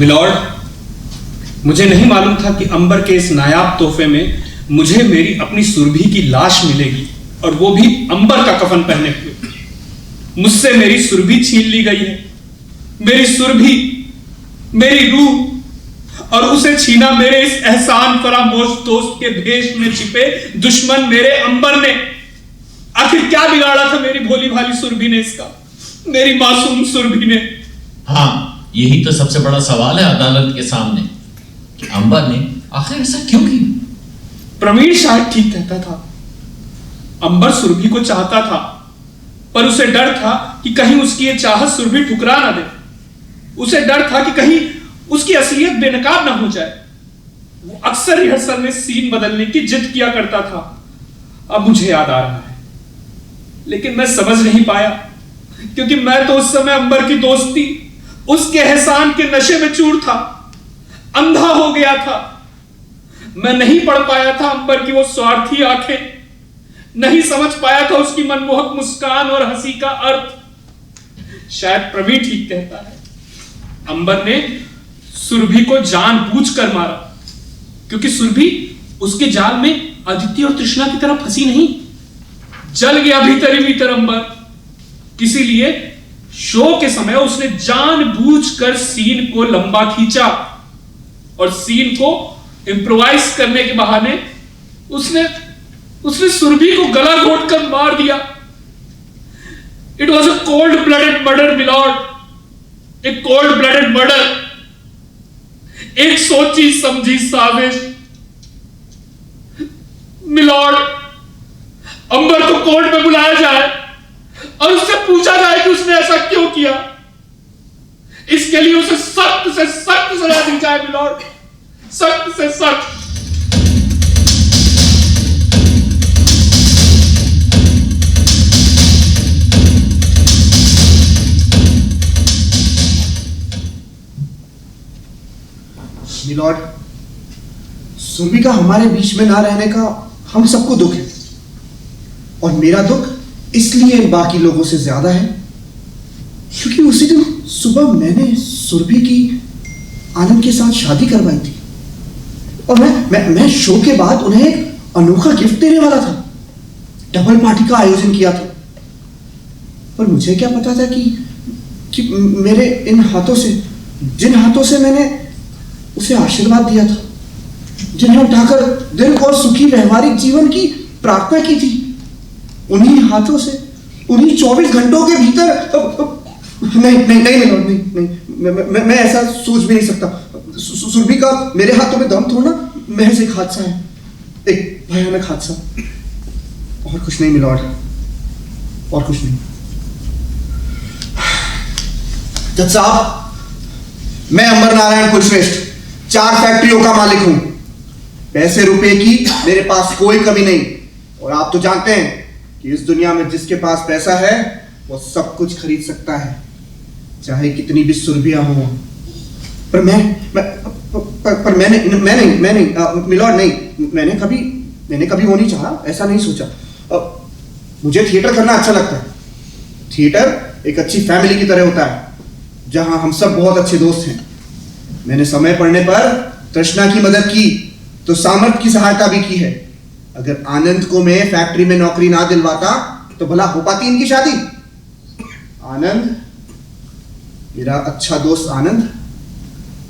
मिलॉर्ड, मुझे नहीं मालूम था कि अंबर के इस नायाब तोहफे में मुझे मेरी अपनी सुरभि की लाश मिलेगी, और वो भी अंबर का कफन पहने हुए। मुझसे मेरी सुरभि छीन ली गई है, मेरी सुरभि, मेरी रूह, और उसे छीना मेरे इस एहसान फरामोश दोस्त के भेष में छिपे दुश्मन मेरे अंबर ने। आखिर क्या बिगाड़ा था मेरी भोली भाली सुरभि ने इसका, मेरी मासूम सुरभि ने? हाँ, यही तो सबसे बड़ा सवाल है अदालत के सामने कि अंबर ने आखिर ऐसा क्यों किया। प्रवीण शायद ठीक कहता था। अंबर सुरभि को चाहता था, पर उसे डर था कि कहीं उसकी ये चाहत सुरभि ठुकरा ना दे। उसे डर था कि कहीं उसकी असलियत बेनकाब ना हो जाए। वो अक्सर रिहर्सल में सीन बदलने की जिद किया करता था। अब मुझे याद आ रहा है, लेकिन मैं समझ नहीं पाया, क्योंकि मैं तो उस समय अंबर की दोस्ती, उसके एहसान के नशे में चूर था, अंधा हो गया था। मैं नहीं पढ़ पाया था अंबर की वो स्वार्थी आंखें, नहीं समझ पाया था उसकी मनमोहक मुस्कान और हंसी का अर्थ। शायद प्रवीण ठीक कहता है, अंबर ने सुरभि को जानबूझकर मारा, क्योंकि सुरभि उसके जाल में अदिति और तृष्णा की तरह फंसी नहीं। जल गया भीतर ही भीतर अंबर। इसीलिए शो के समय उसने जानबूझकर सीन को लंबा खींचा और सीन को इंप्रोवाइज करने के बहाने उसने सुरभि को गला घोटकर मार दिया। It was a cold blooded murder milord, a cold blooded murder, एक सोची समझी साजिश। मिलॉर्ड, अंबर को कोर्ट में बुलाया जाए और उससे पूछा जाए कि उसने ऐसा क्यों किया। इसके लिए उसे सख्त से सख्त सजा दी जाए मिलॉर्ड, सख्त से सख्त। मिलॉर्ड, सुरभि का हमारे बीच में ना रहने का हम सबको दुख है, और मेरा दुख इसलिए बाकी लोगों से ज्यादा है क्योंकि उसी दिन सुबह मैंने सुरभि की आनंद के साथ शादी करवाई थी, और मैं शो के बाद उन्हें एक अनोखा गिफ्ट देने वाला था, डबल पार्टी का आयोजन किया था। पर मुझे क्या पता था कि मेरे इन हाथों से, जिन हाथों से मैंने उसे आशीर्वाद दिया था, जिन्हें उठाकर दिल और सुखी व्यवहारिक जीवन की प्रार्थना की थी, उन्हीं हाथों से, उन्हीं 24 घंटों के भीतर नहीं नहीं नहीं नहीं, नहीं, मैं ऐसा सोच भी नहीं सकता। सुरभि का मेरे हाथों में दम थोड़ा महज एक हादसा है, एक भयानक हादसा, और कुछ नहीं मिलॉर्ड, और कुछ नहीं। जज साहब, मैं अंबर नारायण कुलश्रेष्ठ 4 फैक्ट्रियों का मालिक हूं। पैसे रुपए की मेरे पास कोई कमी नहीं, और आप तो जानते हैं कि इस दुनिया में जिसके पास पैसा है वो सब कुछ खरीद सकता है, चाहे कितनी भी सुरभियां हो। पर मैंने मिलॉर्ड नहीं, मैंने कभी वो नहीं चाहा, ऐसा नहीं सोचा। मुझे थिएटर करना अच्छा लगता है। थिएटर एक अच्छी फैमिली की तरह होता है, जहां हम सब बहुत अच्छे दोस्त हैं। मैंने समय पड़ने पर तृष्णा की मदद की तो सामर्थ की सहायता भी की है। अगर आनंद को मैं फैक्ट्री में नौकरी ना दिलवाता तो भला हो पाती इनकी शादी? आनंद, मेरा अच्छा दोस्त आनंद,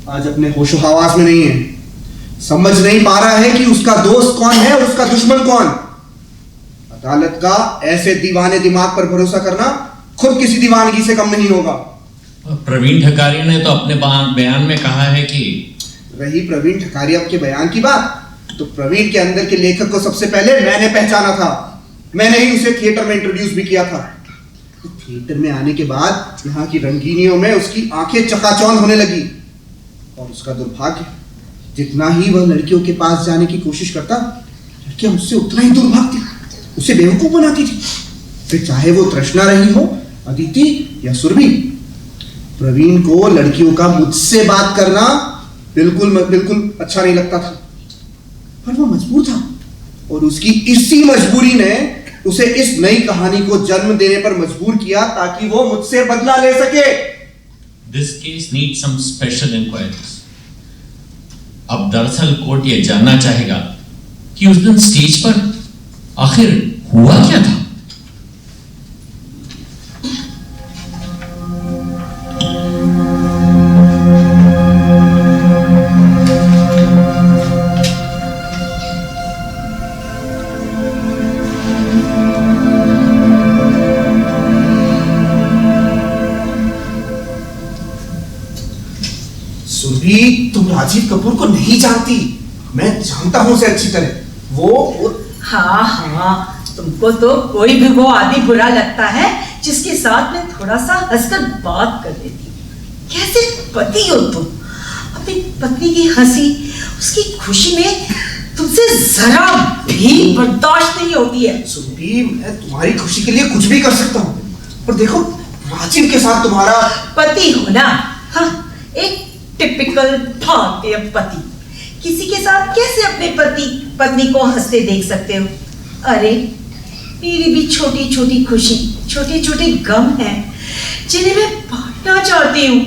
आज अपने होशो हवास में नहीं है। समझ नहीं पा रहा है कि उसका दोस्त कौन है और उसका दुश्मन कौन। अदालत का ऐसे दीवाने दिमाग पर भरोसा करना खुद किसी दीवानगी से कम नहीं होगा। प्रवीण ठकारिया ने तो अपने बयान में कहा है कि रही प्रवीण ठकारिया के बयान की बात, तो प्रवीण के अंदर के लेखक को सबसे पहले मैंने पहचाना था। मैंने ही उसे थिएटर में इंट्रोड्यूस भी किया था। थिएटर में आने के बाद यहाँ की रंगीनियों में उसकी आंखें चकाचौंध होने लगी। और उसका दुर्भाग्य, जितना ही वह लड़कियों के पास जाने की कोशिश करता, लड़कियां उससे उतना ही दूर भागती, उसे बेवकूफ बनाती थी। फिर चाहे वो तृष्णा रही हो, अदिति या सुरभि। प्रवीण को लड़कियों का मुझसे बात करना बिल्कुल अच्छा नहीं लगता था, पर वो मजबूर था। और उसकी इसी मजबूरी ने उसे इस नई कहानी को जन्म देने पर मजबूर किया ताकि वो मुझसे बदला ले सके। This case need some special inquiries. अब दरअसल कोर्ट ये जानना चाहेगा कि उस दिन स्टेज पर आखिर हुआ क्या था। तुम राजीव कपूर को नहीं जानती, मैं जानता हूं उसे अच्छी तरह। वो हाँ, तुमको तो कोई भी वो आदमी बुरा लगता है जिसके साथ में थोड़ा सा हंसकर बात कर लेती। कैसे पति हो तुम? अपनी पत्नी की हंसी, उसकी खुशी में तुमसे जरा भी बर्दाश्त नहीं होती है। सुरभि, मैं तुम्हारी खुशी के लिए कुछ भी कर सकता हूँ, पर देखो राजीव के साथ तुम्हारा पति हो ना, हाँ, एक टिपिकल भारतीय पति। किसी के साथ कैसे अपने पत्नी को हंसते देख सकते हो? अरे, मेरी भी छोटी छोटी खुशी, छोटे छोटे गम हैं जिन्हें मैं बांटना चाहती हूँ।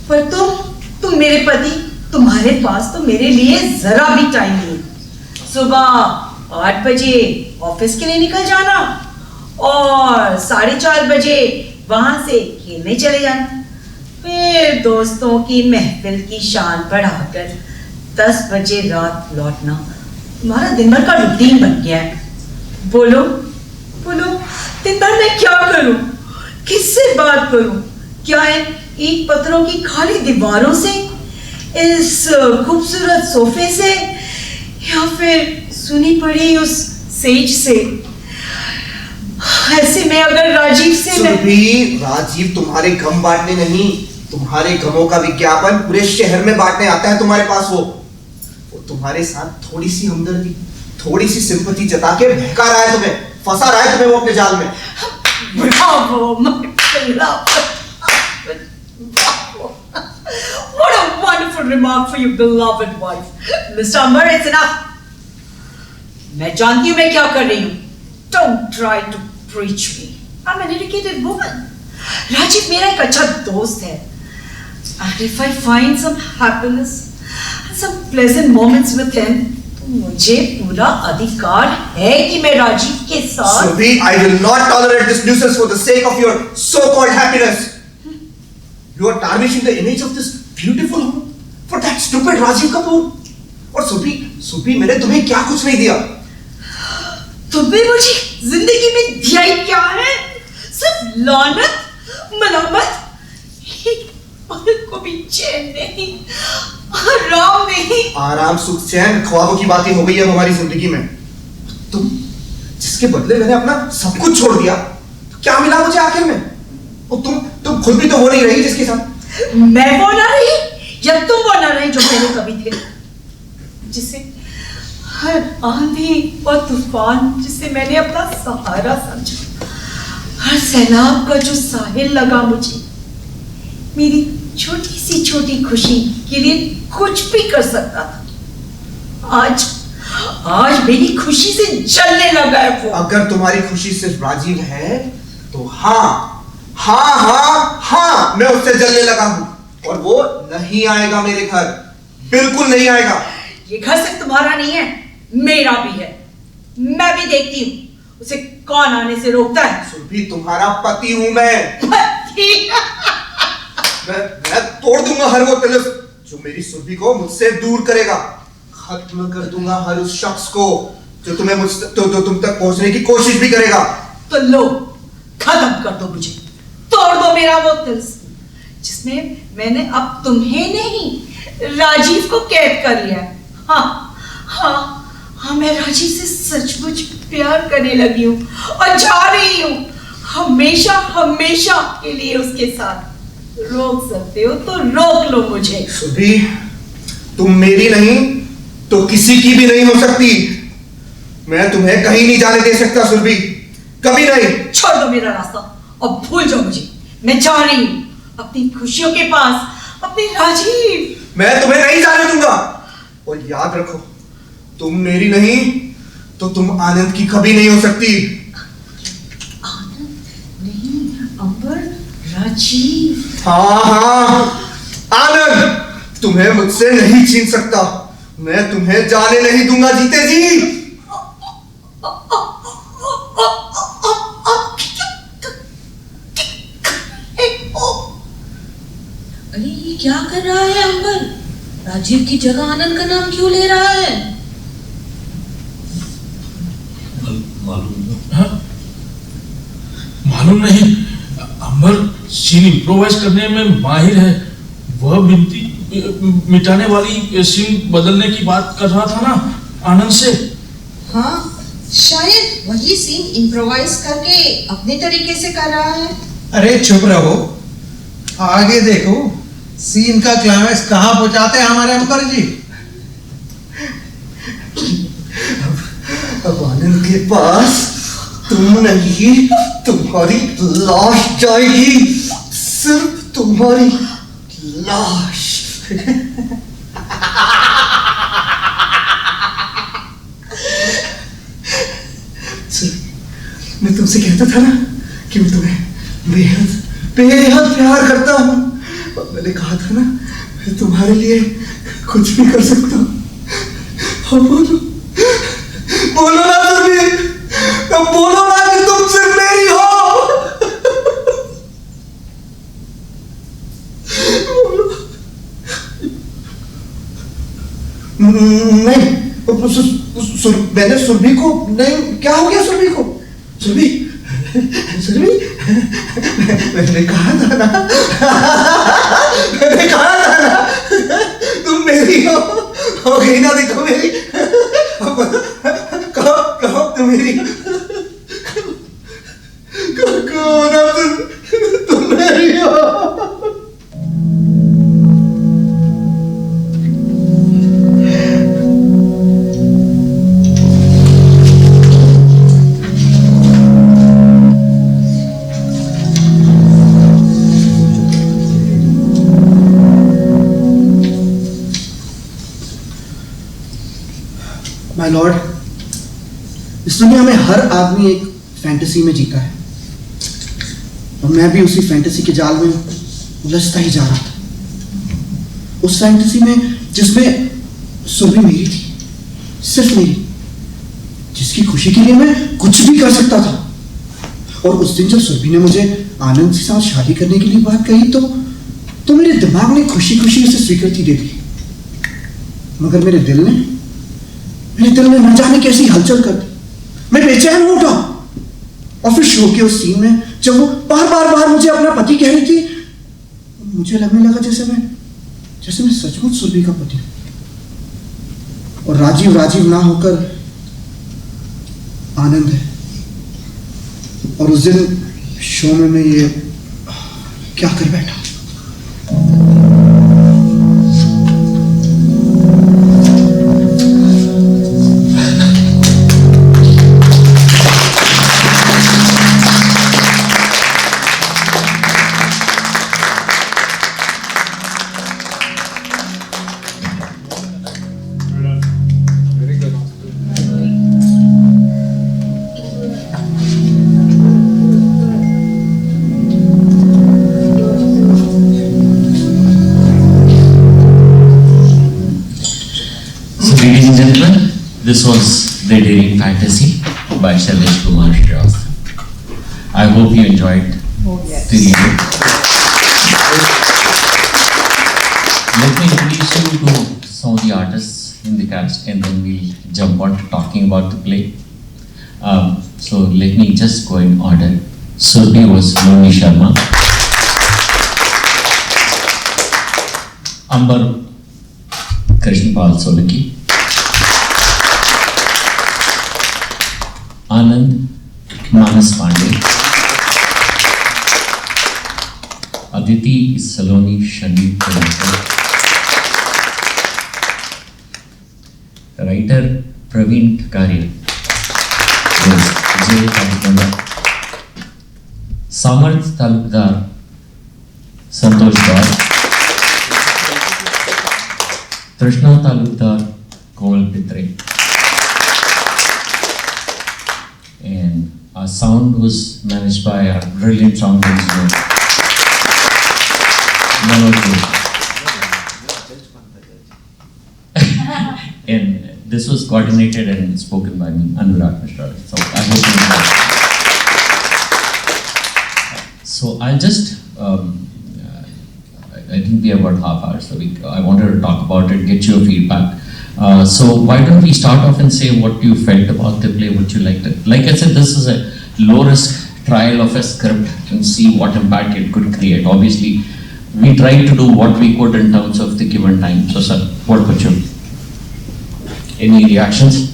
पर तुम मेरे पति, तुम्हारे पास तो मेरे लिए जरा भी टाइम नहीं। सुबह 8 बजे ऑफिस के लिए निकल जाना और 4:30 बजे वहां से खेलने चले जाना, फिर दोस्तों की महफिल की शान बढ़ाकर 10 बजे रात लौटना। तुम्हारा दिन भर का रूटीन बन गया है। बोलो दिन भर मैं क्या करूं? किससे बात करूं? क्या है ईंट पत्थरों की खाली दीवारों से, इस खूबसूरत सोफे से, या फिर सुनी पड़ी उस सेज से? ऐसे में अगर राजीव से राजीव तुम्हारे गम बांटने नहीं, तुम्हारे गमों का विज्ञापन पूरे शहर में बांटने आता है तुम्हारे पास। वो तुम्हारे साथ थोड़ी सी हमदर्दी, थोड़ी सी सिंपैथी जता के बहका रहा है तुम्हें, फंसा रहा है तुम्हें वो अपने जाल में। Bravo, my beloved husband. Bravo. What a wonderful remark for your beloved wife. Mr. Amber, it's enough. मैं जानती हूँ मैं क्या कर रही हूँ. Don't try to preach me. I'm an educated woman. Rajiv मेरा एक अच्छा दोस्त है. And if I find some happiness and some pleasant moments with him, मुझे पूरा अधिकार है कि मैं राजीव के साथ। Surbhi, I will not tolerate this nuisance for the sake of your so-called happiness. You are tarnishing the image of this beautiful home for that stupid Rajiv Kapoor. और सुबी मैंने तुम्हें क्या कुछ नहीं दिया? तुम्हें मुझे जिंदगी में दिया ही क्या है? सिर्फ लानत, मलामत, को भी चैन नहीं, आराम नहीं। आराम, सुख, चैन, ख्वाबों की बातें हो गई है हमारी जिंदगी में। तुम जिसके बदले मैंने अपना सब कुछ छोड़ दिया, तो क्या मिला मुझे आखिर में? और तुम खुद भी तो वो नहीं रही जिसके साथ। मैं वो ना रही या तुम वो ना रही जो पहले कभी थे, जिसे हर आंधी और तूफान जिसे मैंने अपना सहारा समझा, हर सैलाब का जो साहिल लगा मुझे, मेरी छोटी सी छोटी खुशी के लिए कुछ भी कर सकता था। आज मेरी खुशी से जलने लगा है वो। अगर तुम्हारी खुशी सिर्फ राजीव है तो हाँ मैं उससे जलने लगा हूं, और वो नहीं आएगा मेरे घर, बिल्कुल नहीं आएगा। ये घर सिर्फ तुम्हारा नहीं है, मेरा भी है। मैं भी देखती हूँ उसे कौन आने से रोकता है। सुरभि, तुम्हारा पति हूं मैं। पति? मैं तोड़ दूंगा हर वो तिलिस्म जो मेरी सुरभि को मुझसे दूर करेगा। खत्म कर दूंगा हर उस शख्स को जो तुम्हें तुम तक पहुंचने की कोशिश भी करेगा। तो लो, खत्म कर दो मुझे, तोड़ दो मेरा वो तिलिस्म जिसमें मैंने अब तुम्हें नहीं राजीव को कैद कर लिया है। हाँ, मैं राजीव से सचमुच प्यार करने लगी हूँ और जा रही हूँ हमेशा के लिए उसके साथ। रोक सकते हो तो रोक लो मुझे। सुरभि, तुम मेरी नहीं तो किसी की भी नहीं हो सकती। मैं तुम्हें कहीं नहीं जाने दे सकता सुरभि, कभी नहीं। छोड़ दो मेरा रास्ता और भूल जाओ मुझे। मैं जा रही हूँ अपनी खुशियों के पास, अपने राजीव। मैं तुम्हें नहीं जाने दूंगा, और याद रखो, तुम मेरी नहीं तो तुम आनंद की कभी नहीं हो सकती। आनंद नहीं, अंबर, राजीव। हाँ, आनंद तुम्हें मुझसे नहीं छीन सकता। मैं तुम्हें जाने नहीं दूंगा जीते जी। अरे ये क्या कर रहा है अंबर? राजीव की जगह आनंद का नाम क्यों ले रहा है? मालूम नहीं। अंबर सीन इम्प्रोवाइज करने में माहिर है। वह बिनती मिटाने वाली सीन बदलने की बात कर रहा था ना आनंद से। हाँ, शायद वही सीन इम्प्रोवाइज करके अपने तरीके से कर रहा है। अरे चुप रहो, आगे देखो सीन का क्लाइमैक्स कहाँ पहुंचाते हैं हमारे अंबर जी। अब आनंद के पास तुम नहीं, तुम्हारी लाश जाएगी, सिर्फ तुम्हारी लाश। मैं तुमसे कहता था ना कि मैं तुम्हें बेहद प्यार करता हूं, और मैंने कहा था ना मैं तुम्हारे लिए कुछ भी कर सकता हूं। बोलो ना सुरभि, बोलो ना कि तुम सिर्फ मेरी हो। नहीं, मैंने सुरभि को नहीं। क्या हो गया सुरभि को? सुरभि, मैंने कहा था ना तुम मेरी हो गई ना। देखो मेरी, कहो तुम मेरी, कहो ना तुम मेरी हो। माय लॉर्ड, इस दुनिया में हर आदमी एक फैंटेसी में जीता है, और मैं भी उसी फैंटेसी के जाल में उलझता ही जा रहा था। उस फैंटेसी में जिसमें सुरभि मेरी थी, सिर्फ मेरी, जिसकी खुशी के लिए मैं कुछ भी कर सकता था। और उस दिन जब सुरभि ने मुझे आनंद के साथ शादी करने के लिए बात कही तो मेरे दिमाग ने खुशी खुशी उसे स्वीकृति दे दी, मगर मेरे दिल ने न जाने कैसी हलचल कर दी। मैं बेचैन हो उठा, और फिर शो के उस सीन में जब वो बार मुझे अपना पति कह रही थी, मुझे लगने लगा जैसे मैं सचमुच सुरभि का पति हूं, और राजीव ना होकर आनंद है। और उस दिन शो में मैं ये क्या कर बैठा। this was The Daring Fantasy by Shailesh Kumar Srivastava. I hope you enjoyed the reading. Let me introduce you to some of the artists in the cast, and then we'll jump on to talking about the play. So let me just go in order. Surbhi was Moni Sharma. Ambar Krishnapal Solanki. Anand Manas Pandey. Aditi Saloni Shandeep Pradekar. Writer Praveen Thakare. Yes, Jay Kajikanda. Samarth Talukdar Santosh Gaur. Trishna Talukdar Komal Pitre. And our sound was managed by our brilliant sound engineer, Manoj Joshi. And this was coordinated and spoken by me, Anurag Mishra. So I hope you enjoy it. So I'll just, I think we have about half hour, so I wanted to talk about it, get your feedback. So why don't we start off and say what you felt about the play, what you liked it. Like I said, this is a low risk trial of a script and see what impact it could create. Obviously, we tried to do what we could in terms of the given time. So sir, what about you? Any reactions?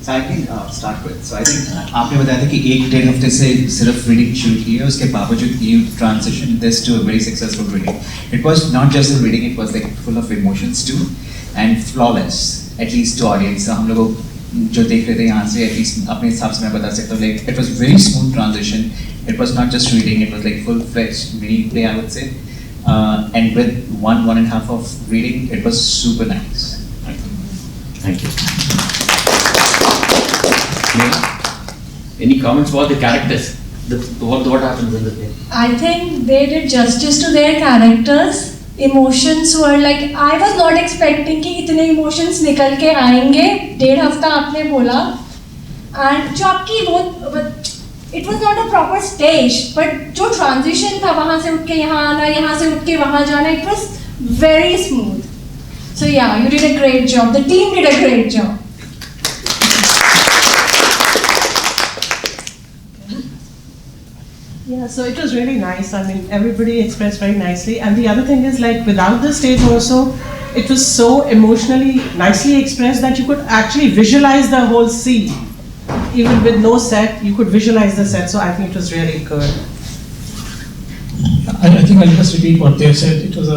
So I can start with. So I think आपने बताया था कि 1-1.5 हफ्ते से सिर्फ reading शुरू की है, उसके बावजूद you transition this to a very successful reading. It was not just a reading, it was like full of emotions too, and flawless, at least to audience. हम लोगों जो देख रहे थे यहाँ से, at least अपने हिसाब से मैं बता सकता हूँ, like it was very smooth transition. It was not just reading, it was like full-fledged reading play, I would say. And with 1.5 of reading, it was super nice. Thank you. Any comments about the characters? What happens in the play? I think they did justice to their characters. Emotions were like, I was not expecting कि इतने emotions निकल के आएंगे. 1.5 हफ्ता आपने बोला. And जो आपकी वो, it was not a proper stage, but जो transition था वहाँ से उठ के यहाँ आना, यहाँ से उठ के वहाँ जाना, it was very smooth. So yeah, you did a great job. The team did a great job. Yeah, so it was really nice. I mean, everybody expressed very nicely. And the other thing is, like, without the stage also, it was so emotionally nicely expressed that you could actually visualize the whole scene. Even with no set, you could visualize the set. So I think it was really good. I think I'll just repeat what they have said. It was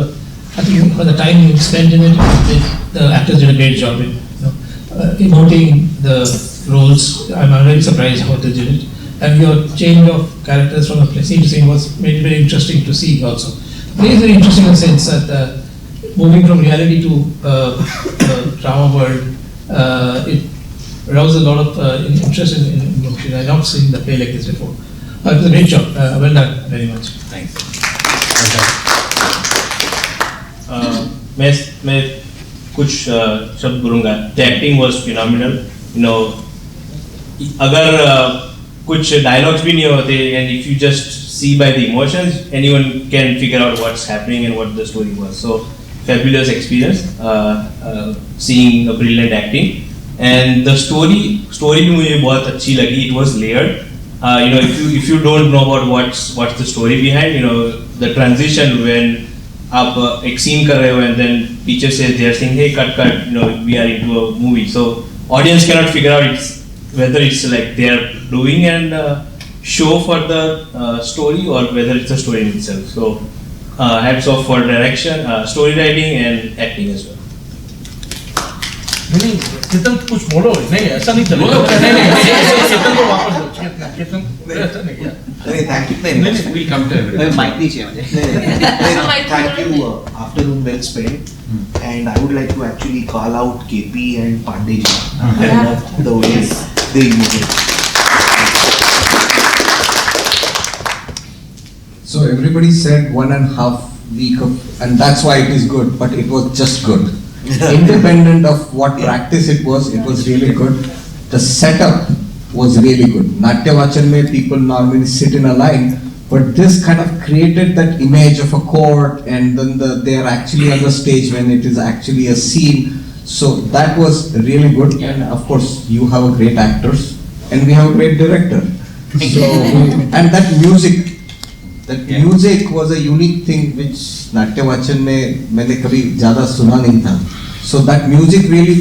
I think for the time you spent in it, the actors did a great job in emoting the roles. I'm very surprised how they did it. And your change of characters from the scene to scene was made it very interesting to see also. The play is very interesting in the sense that moving from reality to drama world, it aroused a lot of interest in emotion. I've not seen the play like this before. It was a great job. Well done, very much. Thanks. मैं कुछ शब्द बोलूँगा. The acting was phenomenal. You know, अगर कुछ dialogues भी नहीं होते, and if you just see by the emotions, anyone can figure out what's happening and what the story was. So fabulous experience, seeing a brilliant acting, and the story भी मुझे बहुत अच्छी लगी. It was layered. You know, if you don't know about what's the story behind, you know, the transition when आप एक scene कर रहे हो and then teacher says they are saying, hey, cut, you know, we are into a movie. So audience cannot figure out whether it's like they are doing and show for the story or whether it's a story in itself. So hats off for direction, story writing and acting as well. नहीं चेतन कुछ बोलो. नहीं ऐसा नहीं चलेगा. नहीं चेतन को वापस दो. चेतन ऐसा नहीं किया. नहीं thank you. We'll come to everything. Mic नहीं चाहिए मुझे. Thank you. Afternoon well spent. And I would like to actually call out KP and Pandey ji. I love the ways they emoted. So everybody said 1.5 week of, and that's why it is good, but it was just good. independent of what practice it was really good. The setup was really good. Natyavachan mein people normally sit in a line, but this kind of created that image of a court, and then they are actually on the stage when it is actually a scene. So that was really good, and of course you have a great actors, and we have a great director. So and that music was a unique thing which नाट्यवाचन में मैंने कभी ज़्यादा सुना नहीं था. So that music really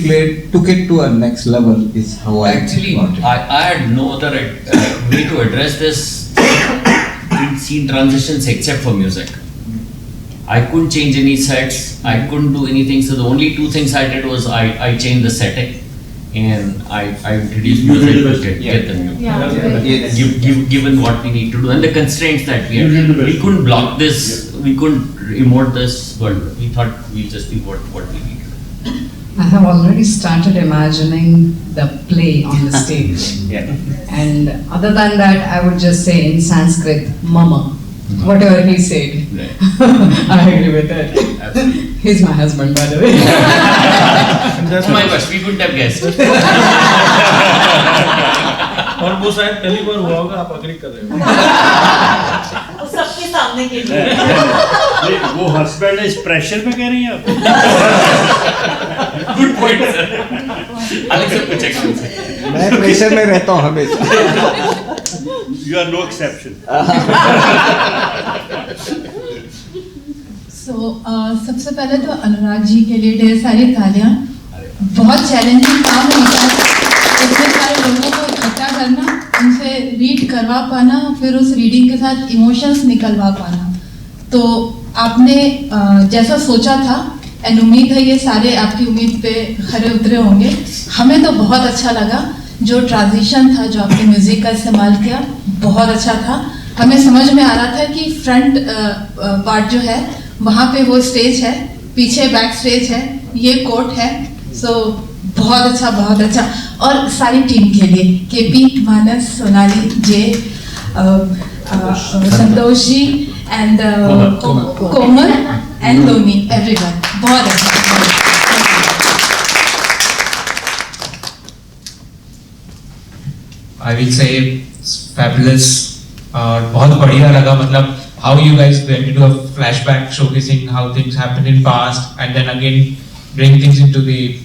took it to a next level is how I actually I had no other way to address this scene transitions except for music. I couldn't change any sets, I couldn't do anything, so the only two things I did was I changed the setting and I introduced music to get the music. Given what we need to do and the constraints that we had, we couldn't block this, we couldn't emote this world. We thought we'll just be what we need. I have already started imagining the play on the stage. And other than that, I would just say in Sanskrit, Mama. Whatever he said. I agree with it. Absolutely. He's my husband, by the way. That's my wish. We couldn't have guessed. और वो शायद पहली बार हुआ होगा, आप agree कर रहे हो। वो सबके सामने के लिए। वो हस्बैंड इस प्रेशर में कह रही हैं आप? Good point, sir. Alex sir कुछ एक्शन। मैं प्रेशर में रहता हूँ हमेशा। You are no exception. सबसे पहले तो अनुराग जी के लिए ढेर सारी तालियां। बहुत चैलेंजिंग काम होता है इतने सारे लोगों को इकट्ठा करना, उनसे रीड करवा पाना, फिर उस रीडिंग के साथ इमोशंस निकलवा पाना। तो आपने जैसा सोचा था एंड उम्मीद है ये सारे आपकी उम्मीद पे खरे उतरे होंगे। हमें तो बहुत अच्छा लगा जो ट्रांजिशन था, जो आपने म्यूजिक का इस्तेमाल किया, बहुत अच्छा था। हमें समझ में आ रहा था कि फ्रंट पार्ट जो है वहाँ पे वो स्टेज है, पीछे बैक स्टेज है, ये कोर्ट है। सो बहुत अच्छा, बहुत अच्छा। और सारी टीम के लिए KP, Manas, Sonali, Jay, Santosh ji and Komal and Loni, everyone, बहुत अच्छा। I will say fabulous और बहुत बढ़िया लगा, मतलब how you guys went into a flashback showcasing how things happened in past and then again bring things into the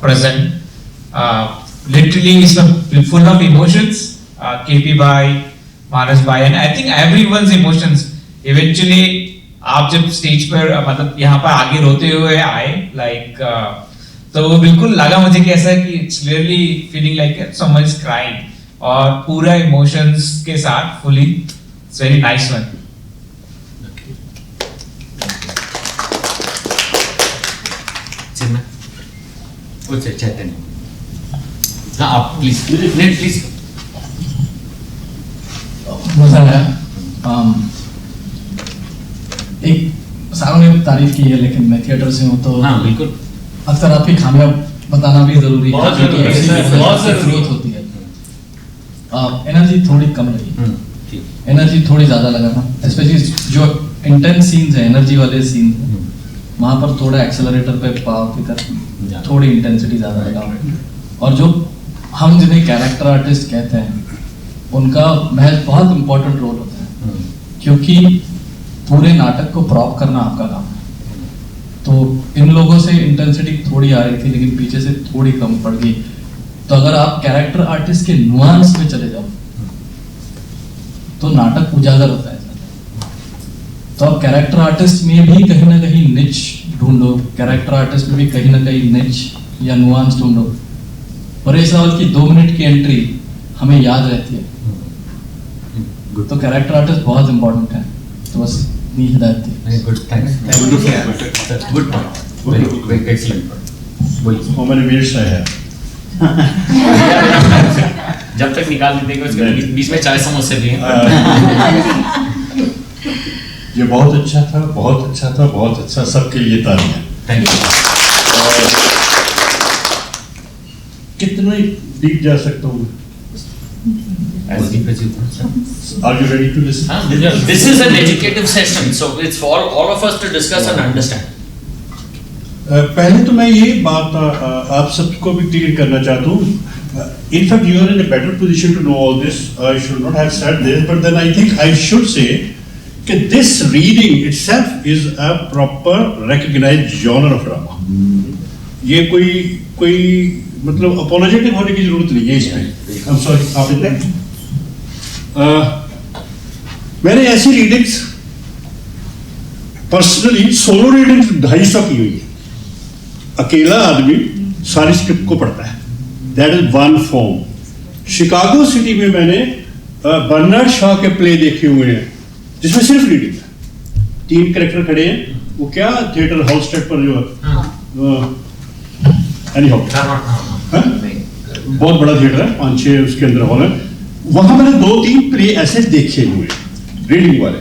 present. Literally it's full of emotions. KP bhai, Manas bhai, and I think everyone's emotions eventually आप जब stage पर मतलब यहाँ पर आगे रोते हुए आए like तो वो बिल्कुल लगा मुझे कि ऐसा कि it's really feeling like someone is crying और पूरा इमोशंस के साथ fully, it's very nice one. Chaitanya, हाँ आप प्लीज प्लीज। मजा आया। एक सारों ने तारीफ की है, लेकिन मैं थिएटर से हूँ तो हाँ बिल्कुल अक्सर आपकी खामियां बताना भी जरूरी है, बहुत जरूरी ग्रोथ होती है। एनर्जी थोड़ी कम रही, एनर्जी थोड़ी ज्यादा लगा था, स्पेशली जो इंटेंस सीन्स है, एनर्जी वाले सीन वहां पर थोड़ा एक्सेलरेटर पे पाव की तरह थोड़ी इंटेंसिटी ज्यादा लगा। और जो हम जिन्हें कैरेक्टर आर्टिस्ट कहते हैं उनका महज बहुत इंपॉर्टेंट रोल होता है, क्योंकि पूरे नाटक को प्रॉप करना आपका काम है। तो इन लोगों से इंटेंसिटी थोड़ी आ रही थी, लेकिन पीछे से थोड़ी कम पड़ गई। तो अगर आप कैरेक्टर आर्टिस्ट के नुआंस में चले जाओ तो नाटक उजागर होता है। तो आप कैरेक्टर आर्टिस्ट में भी कहीं ना कहीं निच ढूंढो, कैरेक्टर आर्टिस्ट में भी कहीं ना कहीं निच या नुआंस ढूंढो। परेश रावल की 2 मिनट की एंट्री हमें याद रहती है। तो कैरेक्टर आर्टिस्ट बहुत इंपॉर्टेंट है। तो बस यही हिदायत थी। Good, thanks. Good point, very excellent. वो मैंने वीर से है। जब तक निकाल देते हैं उसके बीच में चाय समोसे भी हैं। ये बहुत अच्छा था, बहुत अच्छा था, बहुत अच्छा। सबके लिए तालियां। Thank you. कितने डीप जा सकता हूँ? As deep as you want, sir. Are you ready to listen? This is an educative session, so it's for all of us to discuss and understand. पहले तो मैं ये बात आप सबको भी क्लियर करना चाहता हूँ. In fact, you are in a better position to know all this. I should not have said this, but then I think I should say that this reading itself is a proper recognized genre of drama. ये कोई मतलब apologetic होने की जरूरत नहीं है इसमें. I'm sorry, आप इतने मैंने ऐसी रीडिंग्स पर्सनली सोलो रीडिंग्स 250 की हुई है. अकेला आदमी सारी स्क्रिप्ट को पढ़ता है. That is one form. Chicago city में मैंने बर्नार्ड शॉ के प्ले देखे हुए हैं जिसमें सिर्फ रीडिंग है. 3 कैरेक्टर खड़े हैं. वो क्या थिएटर हाउस स्टेट पर जो बहुत बड़ा थिएटर है, 5-6 उसके अंदर हॉल है. वहां मैंने 2-3 प्ले ऐसे देखे हुए रीडिंग वाले.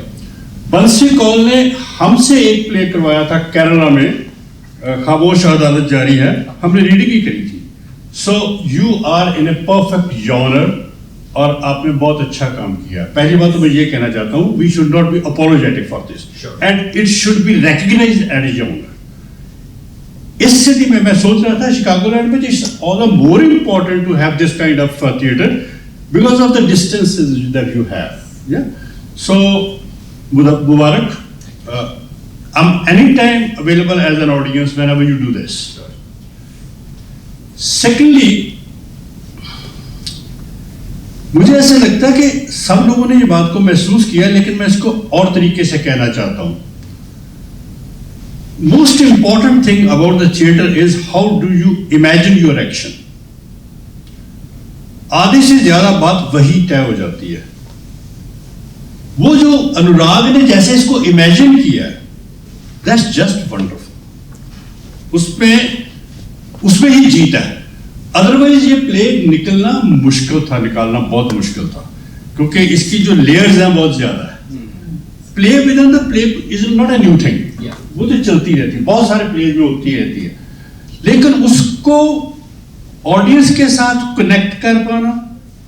बंसी कौल ने हमसे एक प्ले करवाया था केरला में, खामोश अदालत जारी है. हमने रीडिंग ही करी थी. So you are in a perfect genre और आपने बहुत अच्छा काम किया. पहली बात तो मैं ये कहना चाहता हूँ, we should not be apologetic for this and it should be recognised as a genre. इस स्थिति में मैं सोच रहा था शिकागोलैंड में it's all the more important to have this kind of theatre because of the distances that you have. Yeah. So, Mubarak, I'm anytime available as an audience whenever you do this. Secondly, मुझे ऐसा लगता है कि सब लोगों ने ये बात को महसूस किया, लेकिन मैं इसको और तरीके से कहना चाहता हूं. Most important thing about the theater is how do you imagine your action. आधे से ज्यादा बात वही तय हो जाती है. वो जो अनुराग ने जैसे इसको इमेजिन किया, दैट्स जस्ट वंडरफुल. उसमें ही जीता है. अदरवाइज ये प्ले निकालना निकालना बहुत मुश्किल था, क्योंकि इसकी जो लेयर्स हैं बहुत ज्यादा है. Play with in the play is not a new thing. वो तो चलती रहती है, बहुत सारे प्लेज में होती रहती है, लेकिन उसको ऑडियंस के साथ कनेक्ट कर पाना,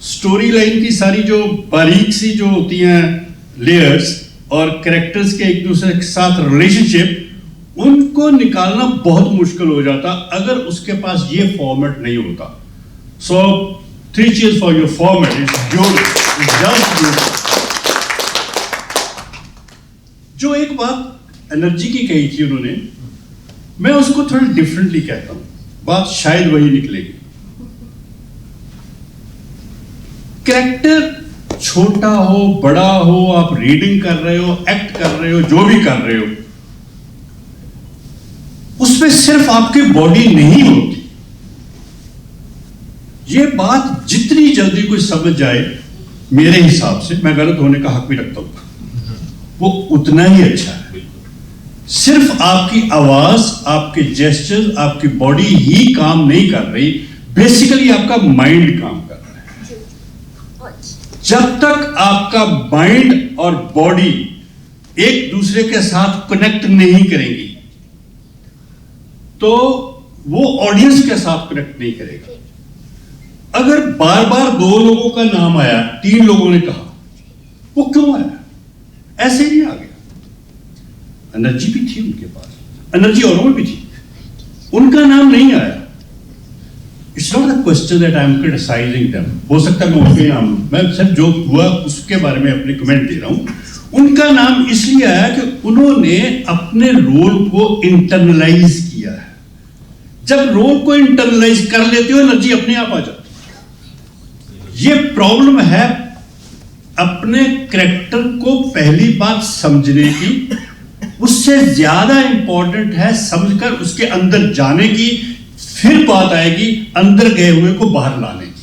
स्टोरी लाइन की सारी जो बारीक सी जो होती हैं लेयर्स और कैरेक्टर्स के एक दूसरे के साथ रिलेशनशिप, उनको निकालना बहुत मुश्किल हो जाता अगर उसके पास ये फॉर्मेट नहीं होता. सो 3 cheers फॉर योर फॉर्मेट. जो एक बात एनर्जी की कही थी उन्होंने, मैं उसको थोड़ा डिफरेंटली कहता हूं. बात शायद वही निकलेगी. कैरेक्टर छोटा हो बड़ा हो, आप रीडिंग कर रहे हो, एक्ट कर रहे हो, जो भी कर रहे हो, उसमें सिर्फ आपकी बॉडी नहीं होती. ये बात जितनी जल्दी कोई समझ जाए, मेरे हिसाब से, मैं गलत होने का हक भी रखता हूं, वो उतना ही अच्छा है. सिर्फ आपकी आवाज, आपके जेस्चर, आपकी बॉडी ही काम नहीं कर रही, बेसिकली आपका माइंड काम कर रहा है. जब तक आपका माइंड और बॉडी एक दूसरे के साथ कनेक्ट नहीं करेंगी, तो वो ऑडियंस के साथ कनेक्ट नहीं करेगा. अगर बार बार 2 लोगों का नाम आया, 3 लोगों ने कहा, वो क्यों आया? ऐसे ही आ गया. एनर्जी भी थी उनके पास, एनर्जी औरों में भी थी, उनका नाम नहीं आया. It's not a question that I am criticising them. हो सकता है मैं उनके नाम, मैं सिर्फ जो हुआ उसके बारे में अपने कमेंट दे रहा हूं. उनका नाम इसलिए आया कि उन्होंने अपने रोल को इंटरनलाइज किया है. जब रोल को इंटरनलाइज कर लेते हो, एनर्जी अपने आप आ जाती है. ये प्रॉब्लम है अपने कैरेक्टर को पहली बात समझने की, उससे ज्यादा इंपॉर्टेंट है समझकर उसके अंदर जाने की. फिर बात आएगी अंदर गए हुए को बाहर लाने की.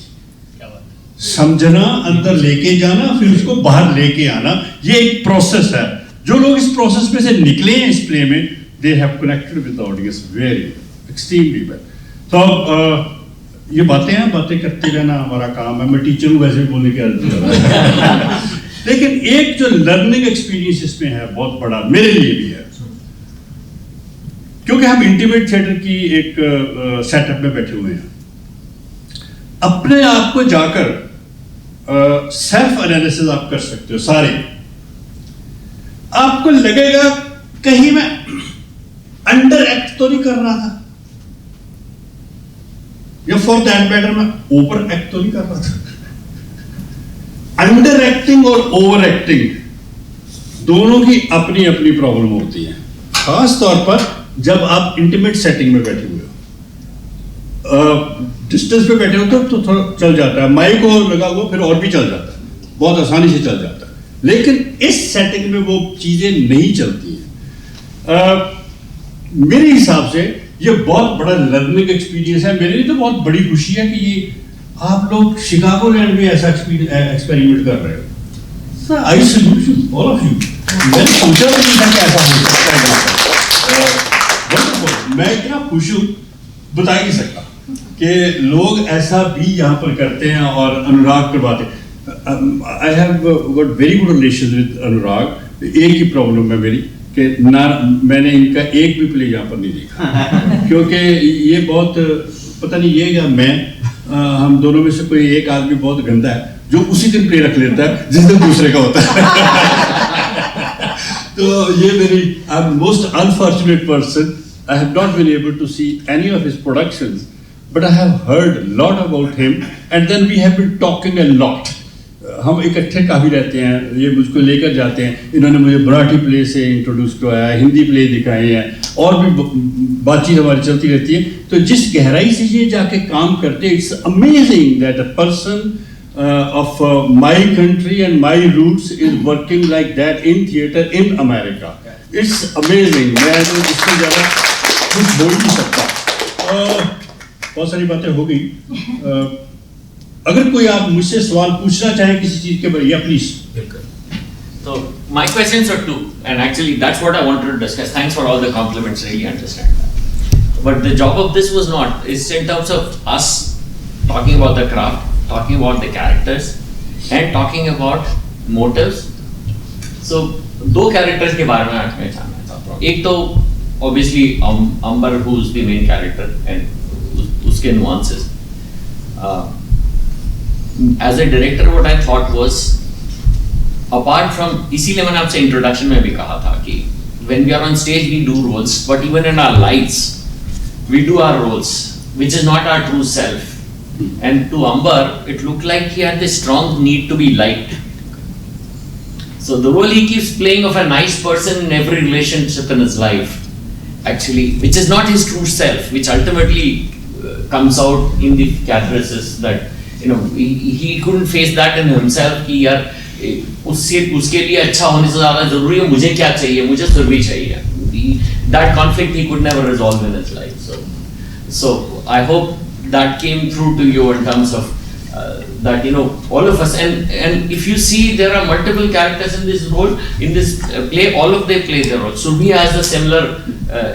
समझना, अंदर लेके जाना, फिर उसको बाहर लेके आना, ये एक प्रोसेस है. जो लोग इस प्रोसेस में से निकले हैं इस प्ले में, they have connected with the audience very extremely well. तो ये बातें करते रहना हमारा काम है. मैं टीचर हूं, वैसे भी बोलने की आदत लेकिन एक जो लर्निंग एक्सपीरियंस इसमें है बहुत बड़ा, मेरे लिए भी है, क्योंकि हम इंटीमेट थिएटर की एक सेटअप में बैठे हुए हैं. अपने आप को जाकर सेल्फ एनालिसिस आप कर सकते हो सारे. आपको लगेगा कहीं मैं अंडर एक्ट एक्ट तो नहीं कर रहा था, या फॉर दैट मैटर मैं ओवर एक्ट तो नहीं कर रहा था। अंडर एक्टिंग और ओवर एक्टिंग दोनों की अपनी अपनी प्रॉब्लम होती है, खास तौर पर जब आप इंटीमेट सेटिंग में बैठे हुए हो। डिस्टेंस पे बैठे हो तो थोड़ा चल जाता है, माइक को लगा हुआ फिर और भी चल जाता है, बहुत आसानी से चल जाता है। लेकिन इस सेटिंग में वो चीजें नहीं चलती हैं। मेरे हिसाब से ये बहुत बड़ा लर्निंग एक्सपीरियंस है। मेरे लिए तो बहुत बड़ी खुशी है कि ये आप लोग शिकागो लैंड में ऐसा एक्सपेरिमेंट कर रहे हो। आई salute you all of you. मैंने सोचा भी नहीं था कि ऐसा हो सकता है। मैं इतना खुश हूँ बता ही नहीं सकता कि लोग ऐसा भी यहाँ पर करते हैं और अनुराग करवाते हैं। I have got very good relation with Anurag. एक ही प्रॉब्लम है मेरी कि ना मैंने इनका एक भी प्ले यहाँ पर नहीं देखा क्योंकि ये बहुत पता नहीं ये या मैं हम दोनों में से कोई एक आदमी बहुत गंदा है जो उसी दिन प्ले रख लेता है जिस दिन दूसरे का होता है। तो ये मेरी I am most unfortunate person. I have not been able to see any of his productions, but I have heard a lot about him, and then we have been talking a lot. हम इकट्ठे काफ़ी रहते हैं, ये मुझको लेकर जाते हैं। इन्होंने मुझे मराठी प्ले से इंट्रोड्यूस करवाया, हिंदी प्ले दिखाए हैं, और भी बातचीत हमारी चलती रहती है। तो जिस गहराई से ये जाके काम करते हैं, it's amazing that a person of my country and my roots is working like that in theatre in America. It's amazing. मैं तो इससे ज़्यादा कुछ बोल नहीं सकता। बहुत सारी बातें हो गई। अगर कोई आप मुझसे सवाल पूछना चाहें किसी चीज के बारे में, please. So my questions are two, and actually that's what I wanted to discuss. Thanks for all the compliments. Really understand that. But the job of this was not. It's in terms of us talking about the craft, talking about the characters, and talking about motives. So दो characters के बारे में आज मैं जानना चाहता हूँ। एक तो obviously Amber, who's the main character, and उसके nuances. As a director, what I thought was, apart from, इसीलिए मैंने आपसे introduction में भी कहा था कि when we are on stage we do roles, but even in our lives we do our roles, which is not our true self. And to Amber, it looked like he had this strong need to be liked. So the role he keeps playing of a nice person in every relationship in his life, actually, which is not his true self, which ultimately comes out in the catharsis that he couldn't face that in himself कि यार उसके लिए अच्छा होने से ज़्यादा ज़रूरी है मुझे क्या चाहिए, मुझे सुरभि चाहिए. That conflict he could never resolve in his life. So I hope that came through to you in terms of that all of us, and if you see there are multiple characters in this role, in this play, all of them play their role. Surbhi has a similar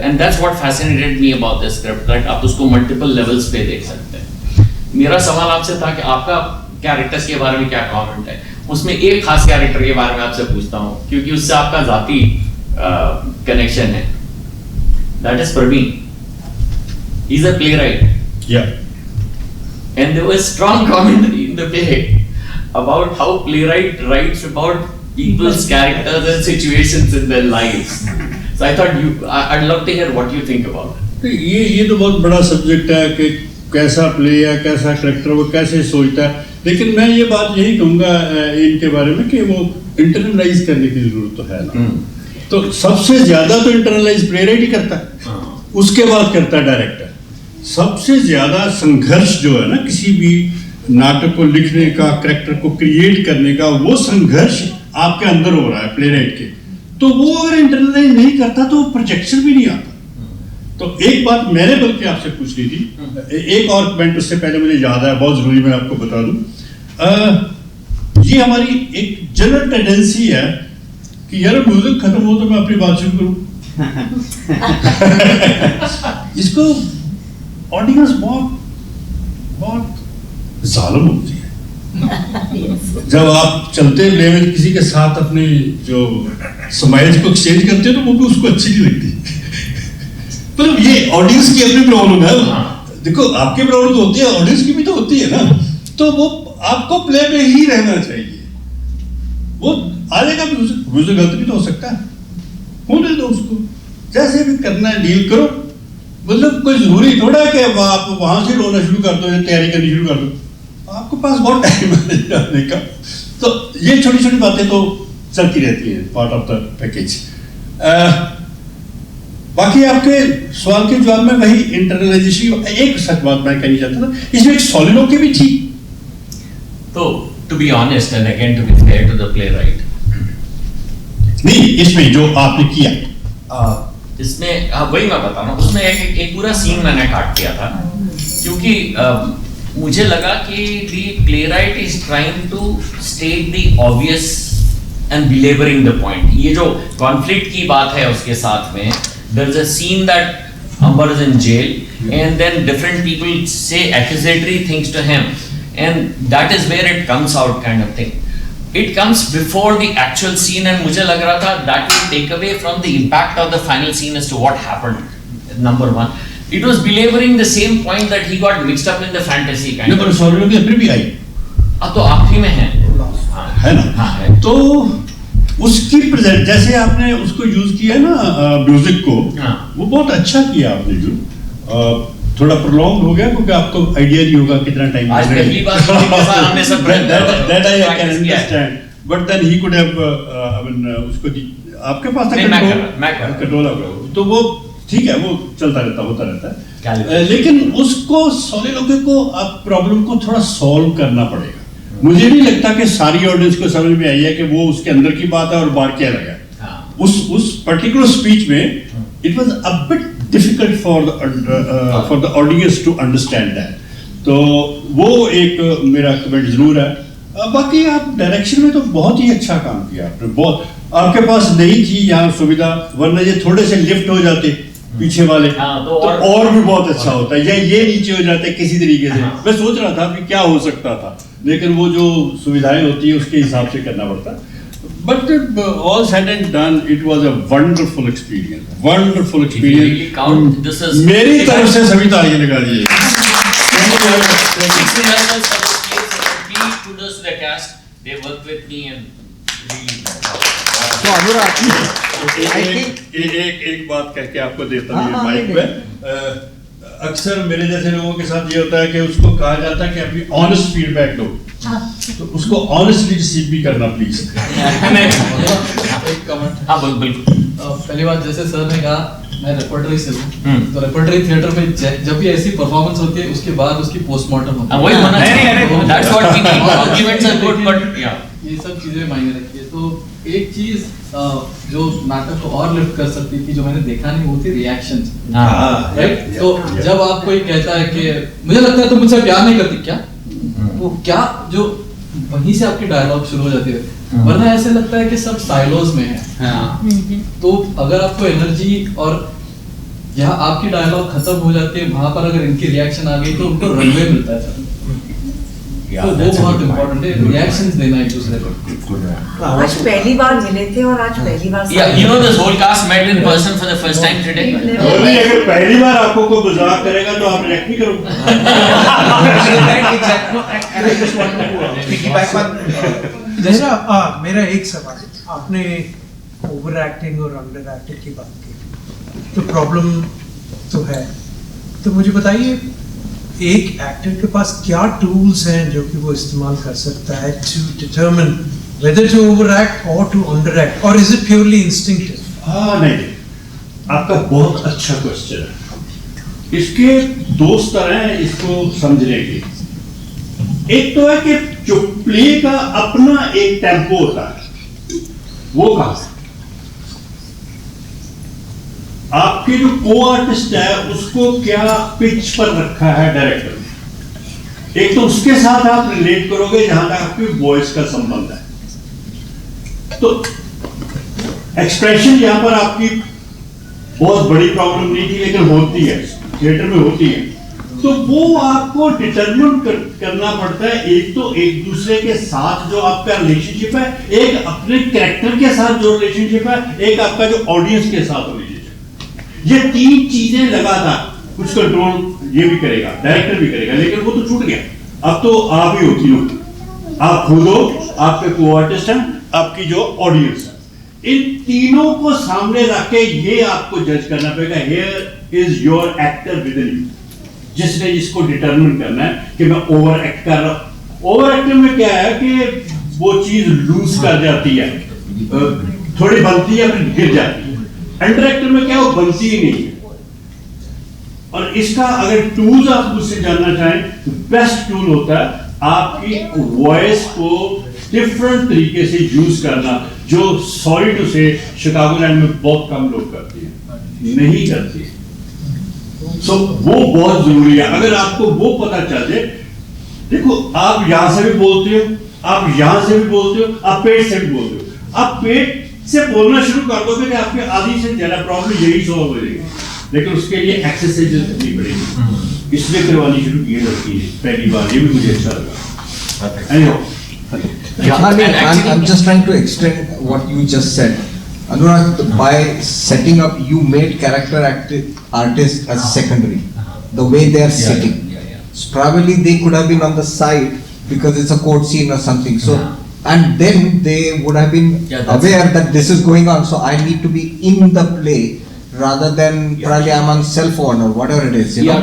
and that's what fascinated me about this script, that आप उसको multiple levels पे देख सकते हैं. मेरा सवाल आपसे था कि आपका कैरेक्टर्स के बारे में क्या कमेंट है. उसमें एक खास कैरेक्टर के बारे में आपसे पूछता हूँ क्योंकि उससे आपका जाती कनेक्शन है. That is Praveen. He's a playwright. Yeah. And there was strong commentary in the play about how playwright writes about people's characters and situations in their lives. So I thought I'd love to hear what you think about it. ये तो बहुत बड़ा subject है कि कैसा play है, कैसा character, वो कैसे सोचता है. लेकिन मैं ये बात यही कहूँगा इनके बारे में कि वो इंटरनलाइज करने की जरूरत तो है ना. तो सबसे ज्यादा तो इंटरनलाइज प्लेराइट ही करता है, उसके बाद करता है डायरेक्टर. सबसे ज्यादा संघर्ष जो है ना किसी भी नाटक को लिखने का, कैरेक्टर को क्रिएट करने का, वो संघर्ष आपके अंदर हो रहा है प्लेराइट के. तो वो अगर इंटरनलाइज नहीं करता तो प्रोजेक्शन भी नहीं आता. तो एक बात मैंने बल्कि आपसे पूछ ली थी, एक और पॉइंट उससे पहले मुझे याद है, बहुत जरूरी मैं आपको बता दूं. ये हमारी एक जनरल टेंडेंसी है कि यार म्यूजिक खत्म हो तो मैं अपनी बात शुरू करूं. इसको ऑडियंस बहुत जालिम होती है. जब आप चलते प्ले में किसी के साथ अपने जो स्माइल्स को एक्सचेंज करते हो तो वो भी उसको अच्छी नहीं लगती. मतलब ये ऑडियंस की अपनी प्रॉब्लम है. देखो आपकी प्रॉब्लम तो होती है, ऑडियंस की भी तो होती है ना. तो वो आपको प्ले में ही रहना चाहिए. वो आएगा म्यूजिक गलत भी तो हो सकता है, होने दो उसको, जैसे भी करना है डील करो. मतलब कोई जरूरी थोड़ा है कि आप वहां से रोना शुरू कर दो या तैयारी करनी शुरू कर दो, आपके पास बहुत टाइम है जाने का। तो ये छोटी छोटी बातें तो चलती रहती हैं, पार्ट ऑफ द पैकेज। बाकी आपके सवाल के जवाब में वही इंटरनलाइजेशन, एक सच बात मैं कहनी चाहता था, इसमें एक सॉलिनो की भी थी। तो to be honest and again to be fair to the playwright, नहीं इसमें जो आपने किया इसमें वही मैं बता रहा हूँ, उसमें एक पूरा सीन मैंने काट दिया था क्योंकि मुझे लगा कि the playwright is trying to state the obvious and belabouring the point. ये जो कॉन्फ्लिक्ट की बात है उसके साथ में, there is a scene that Ambar is in jail and then different people से accusatory things to him and that is where it comes out kind of thing. It comes before the actual scene and मुझे लग रहा था that will take away from the impact of the final scene as to what happened. Number one, it was belaboring the same point that he got mixed up in the fantasy kind of. पर सॉलिनो की फिर भी आई, अब तो आखिरी में है, है ना? हाँ है। तो उसकी प्रेजेंट जैसे आपने उसको यूज किया ना म्यूजिक को, वो बहुत अच्छा किया आपने जो थोड़ा प्रोलॉन्ग हो गया क्योंकि आपको आइडिया नहीं होगा कितना टाइम आज पहली बार हमने सब that I can understand, but then he could have I mean उसको आपके पास कंट्रोल होगा, तो वो ठीक है, वो चलता रहता होता रहता है, लेकिन उसको सॉलिलोक्वी को आप प्रॉब्लम को थोड़ा सॉल्व करना पड़ेगा। मुझे नहीं लगता कि सारी ऑडियंस को समझ में आई है कि वो उसके अंदर की बात है और बाहर क्या लगा। उस पर्टिकुलर स्पीच में it was a bit difficult for the audience to understand that. तो वो एक मेरा कमेंट जरूर है। बाकी आप डायरेक्शन में तो बहुत ही अच्छा काम किया आपने, बहुत आपके पास नहीं थी यहाँ सुविधा, वरना ये थोड़े से लिफ्ट हो जाते पीछे वाले तो और भी बहुत अच्छा होता है, या ये नीचे हो जाते किसी तरीके से। मैं सोच रहा था कि क्या हो सकता था, लेकिन वो जो सुविधाएं होती है उसके हिसाब से करना पड़ता है। But all said and done, it was a wonderful experience. Wonderful experience. मेरी तरफ से सभी तालियां लगा दीजिए। They worked with me and तो अनुराग, एक बात कह के आपको देता हूँ माइक पे। अक्सर मेरे जैसे लोगों के साथ ये होता है कि उसको कहा जाता है कि अपनी ऑनेस्ट फीडबैक दो, तो उसको ऑनेस्टली रिसीव भी करना प्लीज। एक कमेंट। हाँ बिल्कुल। पहली बात जैसे सर ने कहा मैं रेपर्टरी से हूँ, तो रेपर्टरी थिएटर में जब भी ऐसी परफॉर्मेंस होती है उसके बाद उसकी पोस्टमार्टम होती है। वही होना चाहिए। That's what we need. Compliments are good, but yeah. ये सब चीजें मायने रखती है। तो एक चीज जो नाटक को और लिफ्ट कर सकती थी जो मैंने देखा नहीं, वो थी रिएक्शंस। राइट? तो जब आप कोई कहता है कि मुझे लगता है तुम मुझसे प्यार नहीं करती क्या, वो क्या जो वहीं से आपकी डायलॉग शुरू हो जाती है, वरना ऐसे लगता है कि सब साइलोज में है। तो अगर आपको एनर्जी और यहाँ आपकी डायलॉग खत्म हो जाती है, वहां पर अगर इनकी रिएक्शन आ गई तो उनको रनवे मिलता है सर। तो वो बहुत इम्पोर्टेंट है, रिएक्शंस देना एक दूसरे को। आज पहली बार मिले थे और आज पहली बार Yeah, you know this whole cast met in person for the first time today. नहीं, अगर पहली बार आपको कोई मजाक करेगा तो आप रिएक्ट नहीं करोगे। जैसा मेरा एक सवाल, आपने ओवर एक्टिंग और अंडर एक्टिंग की बात की, तो प्रॉब्लम तो है, तो मुझे बताइए एक एक्टर के पास क्या टूल्स हैं जो कि वो इस्तेमाल कर सकता है to determine whether to overact or to underact, or is it purely instinctive? नहीं, आपका बहुत अच्छा क्वेश्चन है। इसके दो स्तर हैं इसको समझने के। एक तो है कि जो प्ले का अपना एक टेम्पो होता है, वो कहां से आपके जो को आर्टिस्ट है उसको क्या पिच पर रखा है डायरेक्टर ने, एक तो उसके साथ आप रिलेट करोगे जहां तक आपकी वॉइस का संबंध है। तो एक्सप्रेशन यहां पर आपकी बहुत बड़ी प्रॉब्लम नहीं थी, लेकिन होती है थिएटर में होती है, तो वो आपको डिटरमिन करना पड़ता है। एक तो एक दूसरे के साथ जो आपका रिलेशनशिप है, एक अपने कैरेक्टर के साथ जो रिलेशनशिप है, एक आपका जो ऑडियंस के साथ रिलेशनशिप, ये तीन चीजें लगातार कुछ कंट्रोल ये भी करेगा, डायरेक्टर भी करेगा, लेकिन वो तो छूट गया। अब तो आप ही हो तीनों, आप खुद हो, आपके को आर्टिस्ट हैं, आपकी जो ऑडियंस है, इन तीनों को सामने रख के ये आपको जज करना पड़ेगा। Here is your actor with in you, जिसने इसको डिटरमिन करना है कि मैं ओवर एक्ट कर रहा हूं। ओवर एक्टिंग में क्या है कि वो चीज लूज कर जाती है, थोड़ी बनती है फिर गिर जाती है। अंडर एक्टिंग में क्या है, वो बनती ही नहीं है। और इसका अगर टूल्स आप मुझसे जानना चाहें तो बेस्ट टूल होता है आपकी वॉइस को डिफरेंट तरीके से यूज करना, जो सॉरी टू से शिकागोलैंड में बहुत कम लोग करते हैं, नहीं करते। सो वो बहुत जरूरी है। अगर आपको वो पता चल जाए, देखो आप यहां से भी बोलते हो, आप यहां से भी बोलते हो, आप पेट से भी बोलते हो। आप पेट से बोलना शुरू कर दोगे कि आपके आधी से ज्यादा प्रॉब्लम यही सॉल्व हो जाएगी, लेकिन उसके लिए एक्सरसाइज करनी पड़ेगी, इसलिए करवानी शुरू की जाती है पहली बार। ये भी मुझे अच्छा लगा। Yeah, I mean, I'm just trying to extend what you just said. Anurag, by setting up, you made character artists as secondary. The way they are sitting. So probably they could have been on the side because it's a court scene or something. So, and then they would have been aware that this is going on. So I need to be in the play rather than probably I'm on cell phone or whatever it is. You know?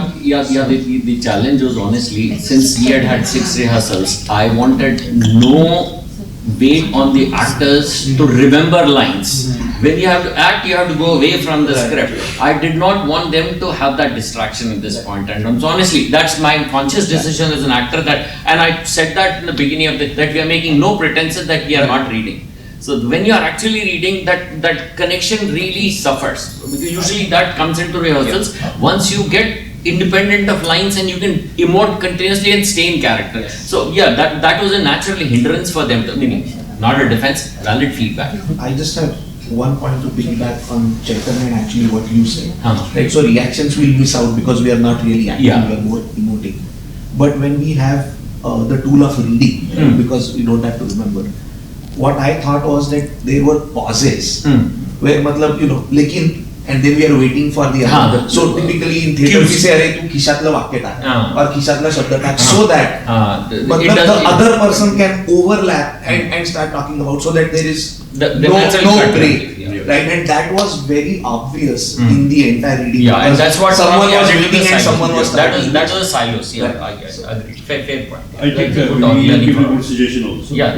The challenge was honestly, since we had 6 rehearsals, I wanted no weight on the actors to remember lines. When you have to act, you have to go away from the script. I did not want them to have that distraction at this point. And so honestly, that's my conscious decision as an actor, that, and I said that in the beginning of that we are making no pretenses that we are not reading. So when you are actually reading, that connection really suffers, because usually that comes into rehearsals. Once you get independent of lines and you can emote continuously and stay in character. So yeah, that was a natural hindrance for them. Meaning, not a defense, valid feedback. I just have one point to piggyback on Chaitanya and actually what you said. Right, so reactions will miss out because we are not really acting, we are more emoting. But when we have the tool of reading, because we don't have to remember, what I thought was that there were pauses where matlab, you know, lekin, and then we are waiting for the other. So typically in theater we say, "Arey tu खिशातला वाक्य टाक और खिशातला शब्द टाक," so that matlab the other person can overlap and start talking about, so that there is no break. Right, and that was very obvious in the entire reading. Yeah, and that's what someone was reading and someone was talking. That was a silos. Yeah, I agree. Fair point. I think we will give a good suggestion also. Yeah,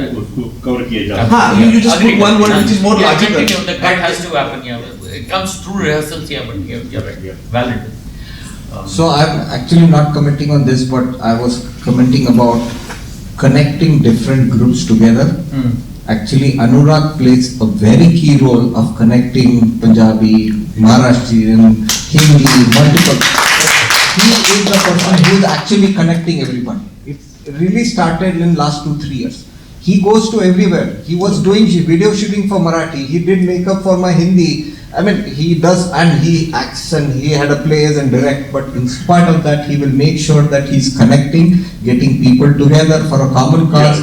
cover kiya ja. You just put one word which is more logical. The cut has to happen. Yeah, it comes through rehearsals. Yeah, but you're right. Valid. So I'm actually not commenting on this, but I was commenting about connecting different groups together. Actually, Anurag plays a very key role of connecting Punjabi, Maharashtrian, Hindi, multiple. He is the person who is actually connecting everyone. It really started in last 2-3 years. He goes to everywhere. He was doing video shooting for Marathi. He did makeup for my Hindi. I mean, he does, and he acts, and he had a play as and direct, but in spite of that, he will make sure that he's connecting, getting people together for a common cause.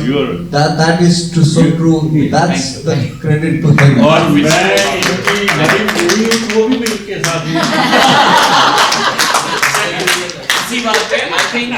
That is so true. That's the credit to him. और मैं इनकी नई movie को भी मिलके साथ ही इसी बात पे I think